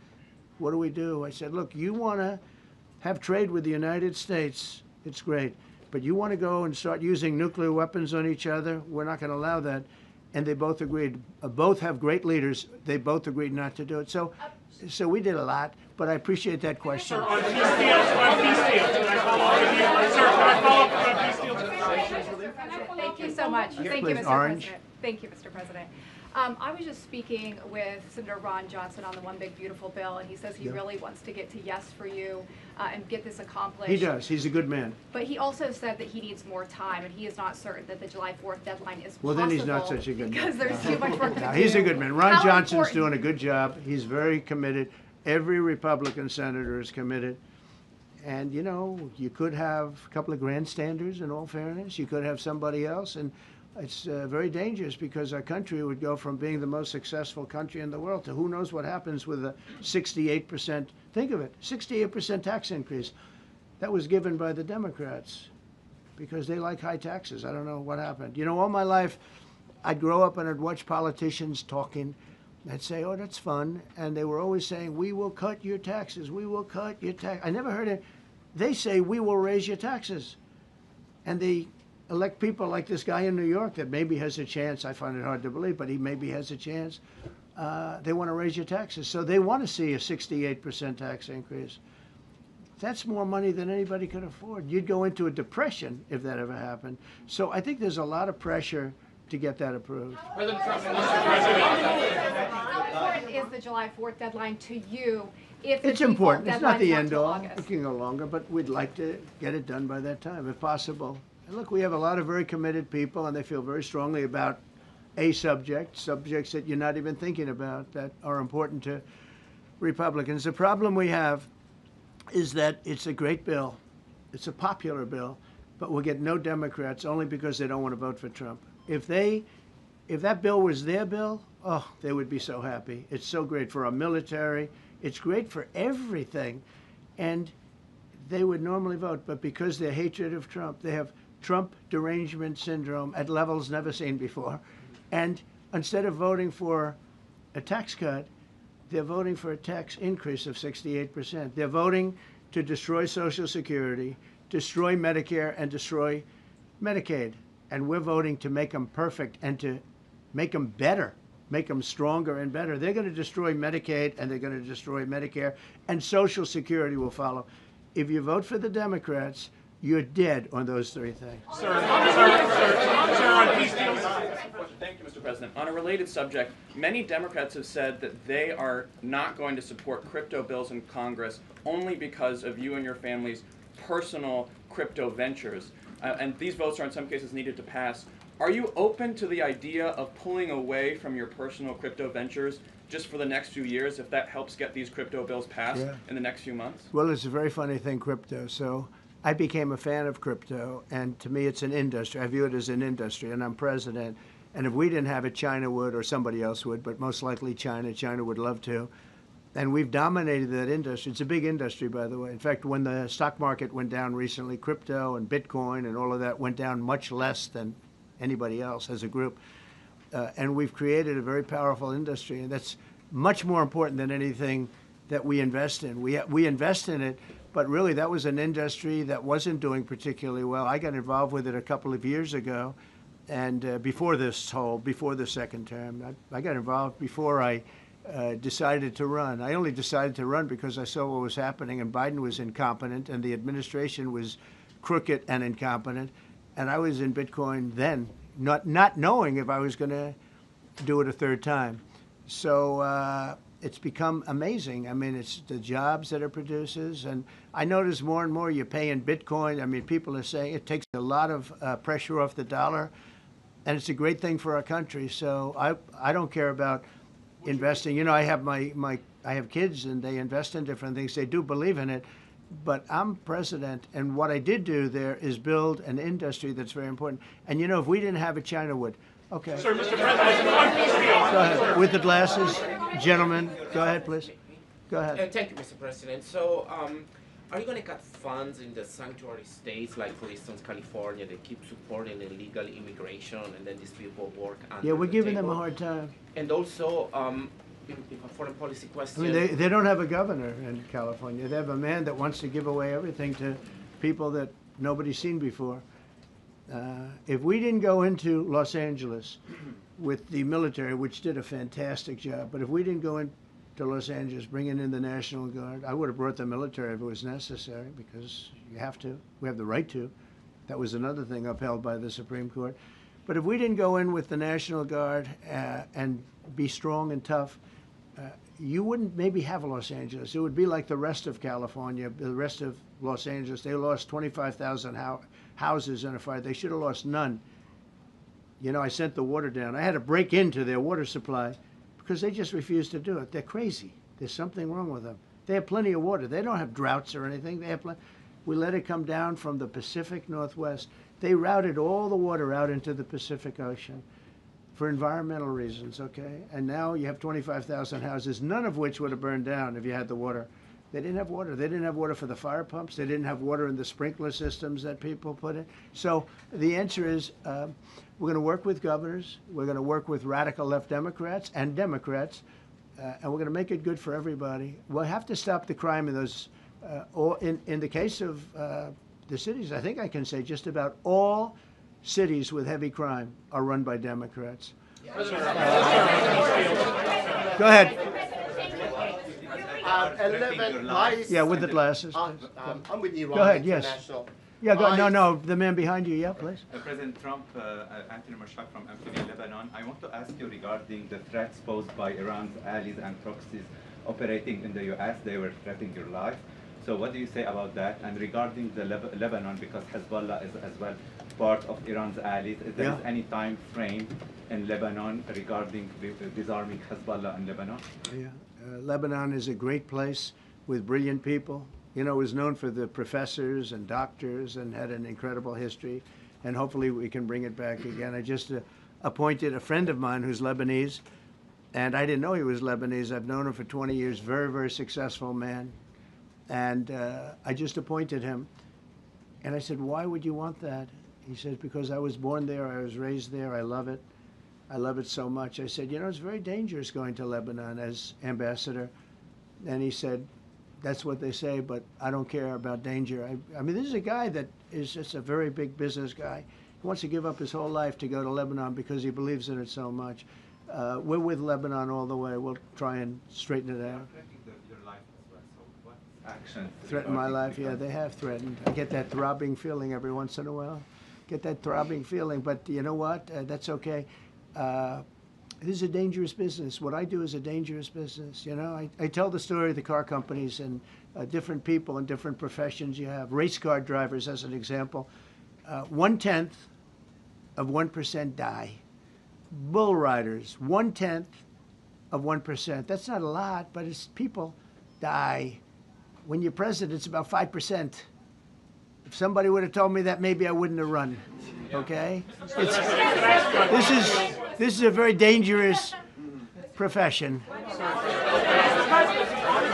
what do we do? I said, look, you want to have trade with the United States, it's great. But you want to go and start using nuclear weapons on each other, we're not going to allow that. And they both agreed. Both have great leaders. They both agreed not to do it. So we did a lot, but I appreciate that question. Sir, on peace deals, can I follow up with you? Sir, can I follow up on peace deals? Thank you so much. Yes, Thank please. you, Mr. Orange. President. Thank you, Mr. President. I was just speaking with Senator Ron Johnson on the One Big Beautiful Bill, and he says he really wants to get to yes for you and get this accomplished. He does. He's a good man. But he also said that he needs more time, and he is not certain that the July 4th deadline is Well, possible. then he's not such a good man. Because there's too much work to do. He's a good man. Ron How Johnson's important- doing a good job. He's very committed. Every Republican senator is committed. And, you know, you could have a couple of grandstanders, in all fairness. You could have somebody else. And it's very dangerous because our country would go from being the most successful country in the world to who knows what happens with a 68%, think of it, 68% tax increase. That was given by the Democrats because they like high taxes. I don't know what happened. You know, all my life, I'd grow up and I'd watch politicians talking. I'd say, oh, that's fun. And they were always saying, we will cut your taxes. We will cut your tax. I never heard it. They say, we will raise your taxes. And they elect people like this guy in New York that maybe has a chance. I find it hard to believe, but he maybe has a chance. They want to raise your taxes. So they want to see a 68% tax increase. That's more money than anybody could afford. You'd go into a depression if that ever happened. So I think there's a lot of pressure to get that approved. President Trump, how important is the July 4th deadline to you? If the It's default important. It's not deadline's the end till all. August? It can go longer, but we'd like to get it done by that time, if possible. And look, we have a lot of very committed people, and they feel very strongly about a subject, subjects that you're not even thinking about that are important to Republicans. The problem we have is that it's a great bill. It's a popular bill, but we'll get no Democrats only because they don't want to vote for Trump. If that bill was their bill, oh, they would be so happy. It's so great for our military. It's great for everything. And they would normally vote, but because their hatred of Trump, they have Trump derangement syndrome at levels never seen before. And instead of voting for a tax cut, they're voting for a tax increase of 68%. They're voting to destroy Social Security, destroy Medicare, and destroy Medicaid. And we're voting to make them perfect and to make them better, make them stronger and better. They're going to destroy Medicaid, and they're going to destroy Medicare, and Social Security will follow. If you vote for the Democrats, you're dead on those three things. Sir, on peace deals. Thank you, Mr. President. On a related subject, many Democrats have said that they are not going to support crypto bills in Congress only because of you and your family's personal crypto ventures. And these votes are in some cases needed to pass. Are you open to the idea of pulling away from your personal crypto ventures just for the next few years if that helps get these crypto bills passed in the next few months? Well, it's a very funny thing, crypto. So I became a fan of crypto, and to me it's an industry. I view it as an industry, and I'm president. And if we didn't have it, China would, or somebody else would, but most likely China. China would love to. And we've dominated that industry. It's a big industry, by the way. In fact, when the stock market went down recently, crypto and Bitcoin and all of that went down much less than anybody else as a group. And we've created a very powerful industry, and that's much more important than anything that we invest in. We invest in it, but really that was an industry that wasn't doing particularly well. I got involved with it a couple of years ago, and before the second term. I got involved before I decided to run. I only decided to run because I saw what was happening, and Biden was incompetent, and the administration was crooked and incompetent, and I was in Bitcoin then, not knowing if I was going to do it a third time. So it's become amazing. I mean, it's the jobs that it produces, and I notice more and more you pay in Bitcoin. I mean, people are saying it takes a lot of pressure off the dollar, and it's a great thing for our country. So I don't care about investing. You know, I have kids, and they invest in different things. They do believe in it, but I'm president, and what I did do there is build an industry that's very important. And you know, if we didn't have it, China would. Okay. Sir, Mr. President, go ahead. With the glasses, gentlemen. Go ahead, please. Go ahead. Thank you, Mr. President. So, are you going to cut funds in the sanctuary states, like for instance California, they keep supporting illegal immigration, and then these people work under Yeah, we're giving them a table? hard time. And also, if a foreign policy question. I mean, they don't have a governor in California. They have a man that wants to give away everything to people that nobody's seen before. If we didn't go into Los Angeles with the military, which did a fantastic job, but if we didn't go into Los Angeles bringing in the National Guard, I would have brought the military if it was necessary, because you have to. We have the right to. That was another thing upheld by the Supreme Court. But if we didn't go in with the National Guard and be strong and tough, you wouldn't maybe have Los Angeles. It would be like the rest of California, the rest of Los Angeles. They lost 25,000 houses in a fire. They should have lost none. You know, I sent the water down. I had to break into their water supply because they just refused to do it. They're crazy. There's something wrong with them. They have plenty of water. They don't have droughts or anything. They have we let it come down from the Pacific Northwest. They routed all the water out into the Pacific Ocean for environmental reasons, okay? And now you have 25,000 houses, none of which would have burned down if you had the water. They didn't have water. They didn't have water for the fire pumps. They didn't have water in the sprinkler systems that people put in. So the answer is we're going to work with governors. We're going to work with radical left Democrats and Democrats, and we're going to make it good for everybody. We'll have to stop the crime in those, in the case of the cities, I think I can say just about all cities with heavy crime are run by Democrats. Go ahead. Yeah, with the glasses. I'm with Iran. Go ahead, yes. Yeah, no, the man behind you, yeah, please. President Trump, Anthony Marshak from Amphibia, Lebanon. I want to ask you regarding the threats posed by Iran's allies and proxies operating in the U.S. They were threatening your life. So what do you say about that? And regarding the Lebanon, because Hezbollah is as well part of Iran's allies, is there any time frame in Lebanon regarding disarming Hezbollah in Lebanon? Yeah, Lebanon is a great place with brilliant people. You know, it was known for the professors and doctors and had an incredible history. And hopefully we can bring it back again. I just appointed a friend of mine who's Lebanese, and I didn't know he was Lebanese. I've known him for 20 years, very, very successful man. And I just appointed him. And I said, why would you want that? He said, because I was born there, I was raised there, I love it. I love it so much. I said, you know, it's very dangerous going to Lebanon as ambassador. And he said, that's what they say, but I don't care about danger. I mean, this is a guy that is just a very big business guy. He wants to give up his whole life to go to Lebanon because he believes in it so much. We're with Lebanon all the way. We'll try and straighten it out. Action. Threaten my life? Yeah, they have threatened. I get that throbbing feeling every once in a while. Get that throbbing feeling, but you know what? That's okay. This is a dangerous business. What I do is a dangerous business. You know, I tell the story of the car companies and different people and different professions you have. Race car drivers, as an example. 1/10 of 1% die. Bull riders, 1/10 of 1%. That's not a lot, but it's people die. When you're president, it's about 5%. If somebody would have told me that, maybe I wouldn't have run. Okay? This is a very dangerous profession.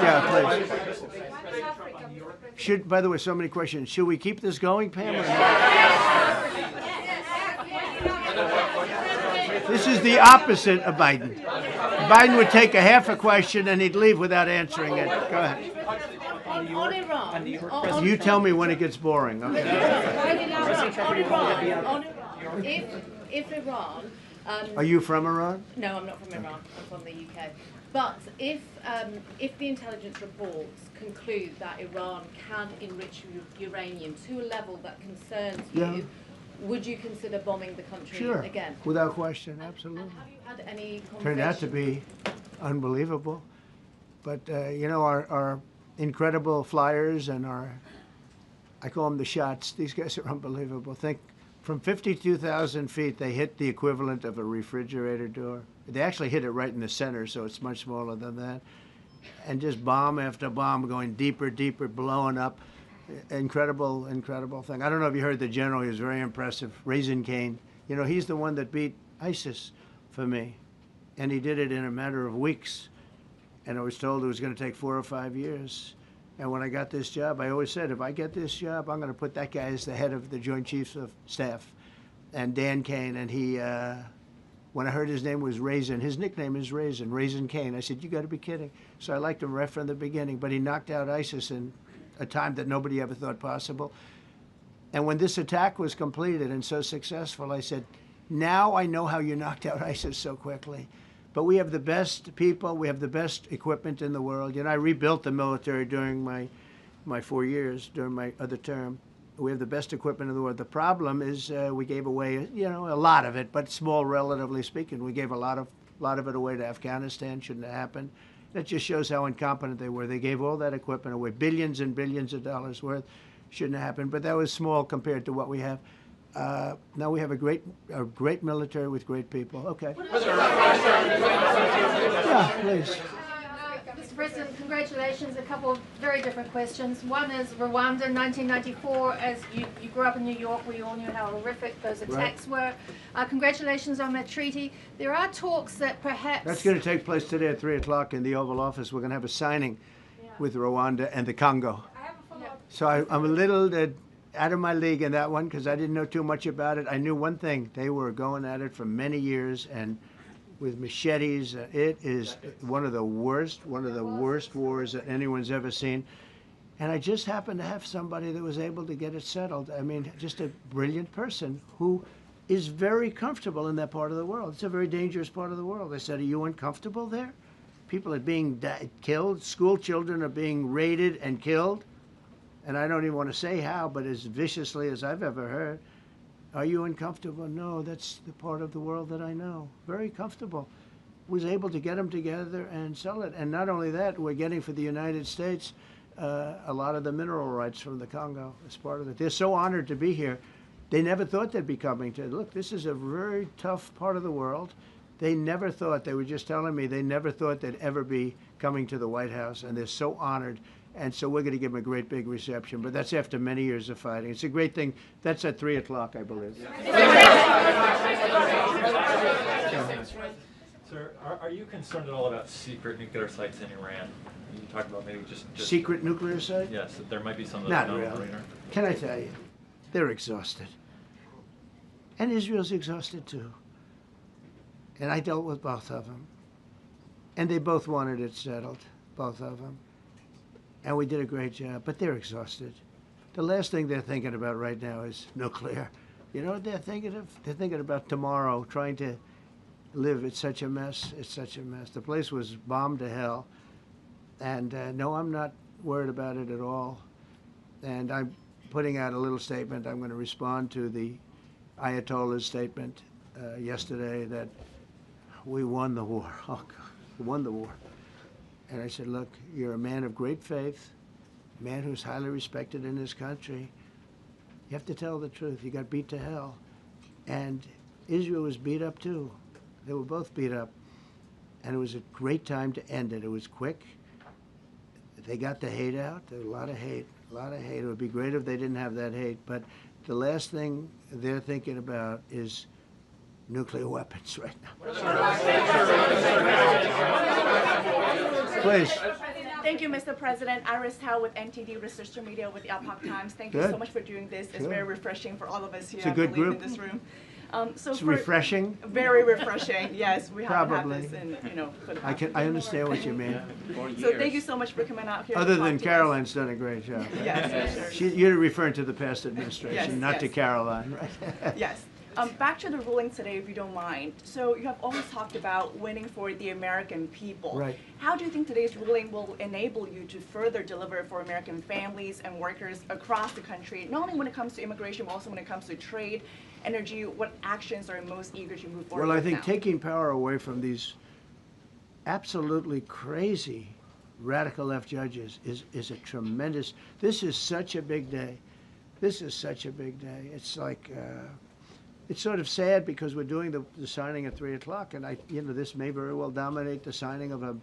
Yeah, please. By the way, so many questions. Should we keep this going, Pam? Or not? This is the opposite of Biden. Biden would take a half a question and he'd leave without answering it. Go ahead. On Iran. You tell me when it gets boring, okay? If Iran. Are you from Iran? No, I'm not from Iran. I'm from the UK. But if the intelligence reports conclude that Iran can enrich uranium to a level that concerns you, would you consider bombing the country again? Without question, absolutely. And have you had any conversations? Turned out to be unbelievable. But, you know, our incredible flyers and I call them the shots, these guys are unbelievable. Think, from 52,000 feet, they hit the equivalent of a refrigerator door. They actually hit it right in the center, so it's much smaller than that. And just bomb after bomb going deeper, deeper, blowing up. Incredible, incredible thing. I don't know if you heard the general, he was very impressive. Raisin Cane. You know, he's the one that beat ISIS for me. And he did it in a matter of weeks. And I was told it was going to take 4 or 5 years. And when I got this job, I always said, if I get this job, I'm going to put that guy as the head of the Joint Chiefs of Staff. And Dan Kane, and he, when I heard his name was Raisin, his nickname is Raisin Cane. I said, you got to be kidding. So I liked him right from the beginning. But he knocked out ISIS in a time that nobody ever thought possible. And when this attack was completed and so successful, I said, now I know how you knocked out ISIS so quickly. But we have the best people, we have the best equipment in the world. You know, I rebuilt the military during my 4 years, during my other term. We have the best equipment in the world. The problem is we gave away, you know, a lot of it, but small relatively speaking. We gave a lot of it away to Afghanistan. Shouldn't have happened. That just shows how incompetent they were. They gave all that equipment away, billions and billions of dollars worth. Shouldn't have happened, but that was small compared to what we have. Now we have a great military with great people. Okay. Yeah, please. Mr. President, congratulations. A couple of very different questions. One is Rwanda, 1994. As you grew up in New York, we all knew how horrific those attacks were. Congratulations on that treaty. There are talks that perhaps... That's going to take place today at 3 o'clock in the Oval Office. We're going to have a signing with Rwanda and the Congo. So I'm a little out of my league in that one because I didn't know too much about it. I knew one thing. They were going at it for many years and with machetes. It is one of the worst wars that anyone's ever seen. And I just happened to have somebody that was able to get it settled. I mean, just a brilliant person who is very comfortable in that part of the world. It's a very dangerous part of the world. I said, are you uncomfortable there? People are being killed. School children are being raided and killed. And I don't even want to say how, but as viciously as I've ever heard. Are you uncomfortable? No, that's the part of the world that I know. Very comfortable. Was able to get them together and sell it. And not only that, we're getting for the United States a lot of the mineral rights from the Congo as part of it. They're so honored to be here. They never thought they'd be coming to. Look, this is a very tough part of the world. They never thought, they were just telling me, they never thought they'd ever be coming to the White House. And they're so honored. And so we're going to give them a great big reception. But that's after many years of fighting. It's a great thing. That's at 3 o'clock, I believe. Sir, are you concerned at all about secret nuclear sites in Iran? You talked about maybe just secret nuclear site? Yes, that there might be some of those. Not really. Can I tell you? They're exhausted. And Israel's exhausted too. And I dealt with both of them. And they both wanted it settled, both of them. And we did a great job, but they're exhausted. The last thing they're thinking about right now is nuclear. You know what they're thinking of? They're thinking about tomorrow, trying to live. It's such a mess. It's such a mess. The place was bombed to hell. And no, I'm not worried about it at all. And I'm putting out a little statement. I'm going to respond to the Ayatollah's statement yesterday that we won the war. Oh, God, we won the war. And I said, look, you're a man of great faith, a man who's highly respected in this country. You have to tell the truth. You got beat to hell. And Israel was beat up too. They were both beat up. And it was a great time to end it. It was quick. They got the hate out. There was a lot of hate, a lot of hate. It would be great if they didn't have that hate. But the last thing they're thinking about is nuclear weapons right now. Please. Thank you, Mr. President. Iris Tao with NTD Research Media with the Epoch Times. Thank you Good. so much for doing this. It's very refreshing for all of us here, It's a I good believe, group. in this room. It's refreshing. Very refreshing. Yes, we haven't Probably. had this in, for the I understand what you mean. So thank you so much for coming out here. Other to talk than to Caroline's us. done a great job. Yes, You're referring to the past administration, Yes, not to yes. Caroline, right? Yes. Back to the ruling today, if you don't mind. So you have always talked about winning for the American people. Right. How do you think today's ruling will enable you to further deliver for American families and workers across the country, not only when it comes to immigration, but also when it comes to trade, energy? What actions are you most eager to move forward Well, I with think now? taking power away from these absolutely crazy radical left judges is a tremendous, this is such a big day. This is such a big day. It's like, it's sort of sad because we're doing the signing at 3 o'clock, and this may very well dominate the signing of a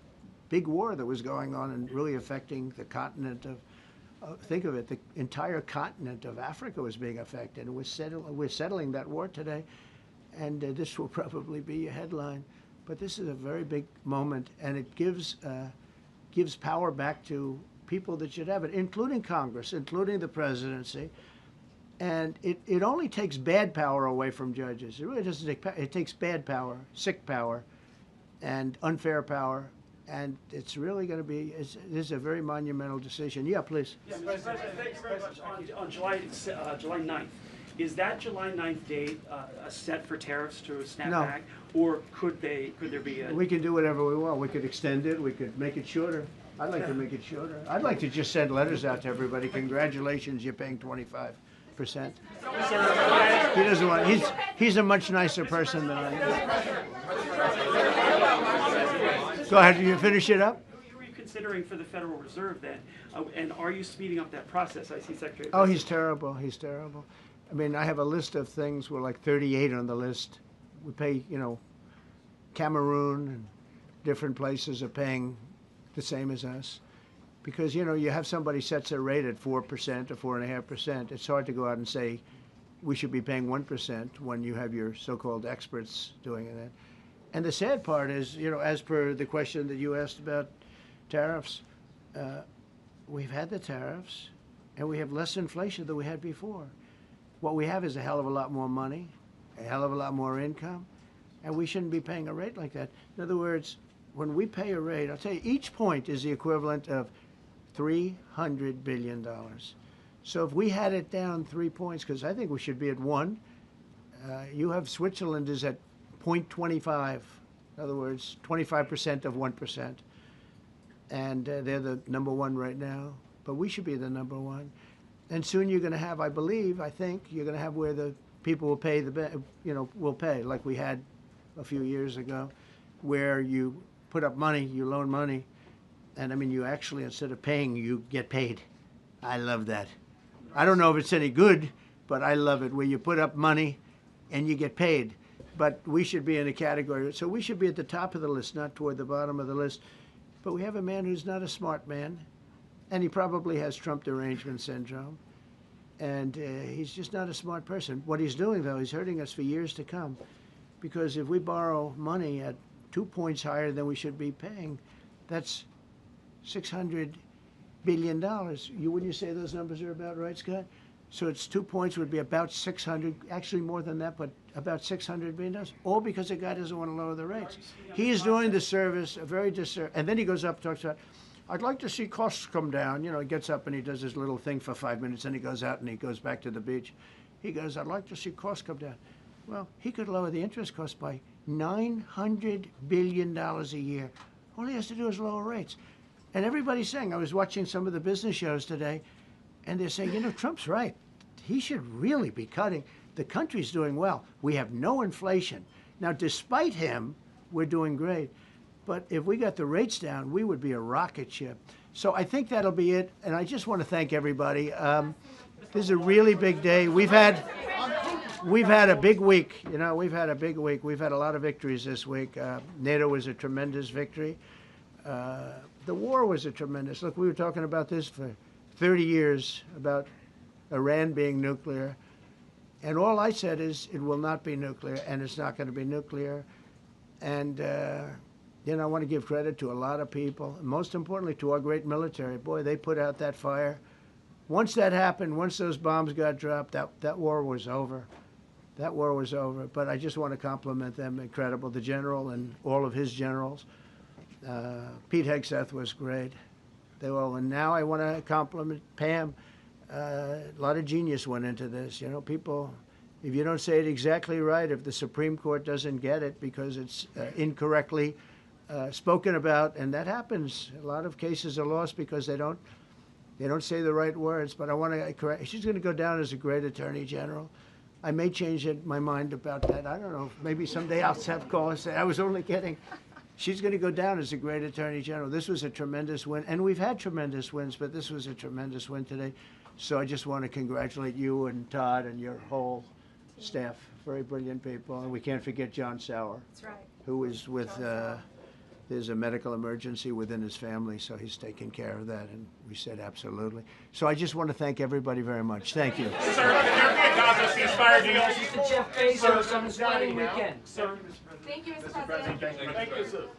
big war that was going on and really affecting the continent of, think of it, the entire continent of Africa was being affected, and we're settling that war today, and this will probably be a headline. But this is a very big moment, and it gives power back to people that should have it, including Congress, including the presidency. And it only takes bad power away from judges. It really doesn't take power. It takes bad power, sick power, and unfair power. And it's really going to be, this is a very monumental decision. Yeah, please. Yes, President, thank you very much. On July 9th, is that July 9th date set for tariffs to snap No. back? Or could there be a... We can do whatever we want. We could extend it. We could make it shorter. I'd like to make it shorter. I'd like to just send letters out to everybody. Congratulations, you're paying 25%. He doesn't want. He's a much nicer person than I am. Go ahead. You finish it up. Were you considering for the Federal Reserve then? And are you speeding up that process? I see Secretary. Oh, he's terrible. He's terrible. I mean, I have a list of things. We're like 38 on the list. We pay, Cameroon and different places are paying the same as us. Because, you have somebody sets a rate at 4% or 4.5%. It's hard to go out and say we should be paying 1% when you have your so-called experts doing that. And the sad part is, as per the question that you asked about tariffs, we've had the tariffs and we have less inflation than we had before. What we have is a hell of a lot more money, a hell of a lot more income, and we shouldn't be paying a rate like that. In other words, when we pay a rate, I'll tell you, each point is the equivalent of $300 billion. So if we had it down 3 points, because I think we should be at 1, you have Switzerland is at 0.25. In other words, 25% of 1%. And they're the number 1 right now. But we should be the number 1. And soon you're going to have, I think, you're going to have where the people will pay will pay, like we had a few years ago, where you put up money, you loan money, and I mean, you actually, instead of paying, you get paid. I love that. I don't know if it's any good, but I love it, where you put up money and you get paid. But we should be in a category, so we should be at the top of the list, not toward the bottom of the list. But we have a man who's not a smart man, and he probably has Trump derangement syndrome. And he's just not a smart person. What he's doing, though, he's hurting us for years to come. Because if we borrow money at 2 points higher than we should be paying, that's $600 billion. Wouldn't you say those numbers are about right, Scott? So it's 2 points would be about 600, actually more than that, but about $600 billion, all because the guy doesn't want to lower the rates. He is doing the service, a very disservice. And then he goes up and talks about, I'd like to see costs come down. He gets up and he does his little thing for 5 minutes, and he goes out and he goes back to the beach. He goes, I'd like to see costs come down. Well, he could lower the interest cost by $900 billion a year. All he has to do is lower rates. And everybody's saying, I was watching some of the business shows today, and they're saying, Trump's right. He should really be cutting. The country's doing well. We have no inflation. Now, despite him, we're doing great. But if we got the rates down, we would be a rocket ship. So I think that'll be it. And I just want to thank everybody. This is a really big day. We've had a big week. We've had a big week. We've had a lot of victories this week. NATO was a tremendous victory. The war was a tremendous. Look, we were talking about this for 30 years, about Iran being nuclear. And all I said is it will not be nuclear, and it's not going to be nuclear. And You know, I want to give credit to a lot of people, and most importantly to our great military. Boy, they put out that fire. Once that happened, once those bombs got dropped, that war was over. That war was over. But I just want to compliment them. Incredible. The general and all of his generals. Pete Hegseth was great. They all. And now I want to compliment Pam. A lot of genius went into this. You know, people, if you don't say it exactly right, if the Supreme Court doesn't get it because it's incorrectly spoken about, and that happens. A lot of cases are lost because they don't say the right words. But I want to correct. She's going to go down as a great attorney general. I may change my mind about that. I don't know. Maybe someday I'll have call and say I was only kidding. She's going to go down as a great attorney general. This was a tremendous win, and we've had tremendous wins, but this was a tremendous win today. So I just want to congratulate you and Todd and your whole staff. Very brilliant people, and we can't forget John Sauer. That's right. Who is with. There's a medical emergency within his family, so he's taking care of that, and we said absolutely. So I just want to thank everybody very much. Thank you. Sir, can there be a Gaza ceasefire deal? This is Jeff Bezos on his wedding weekend. Sir, Thank you, Mr. President. Thank you, sir.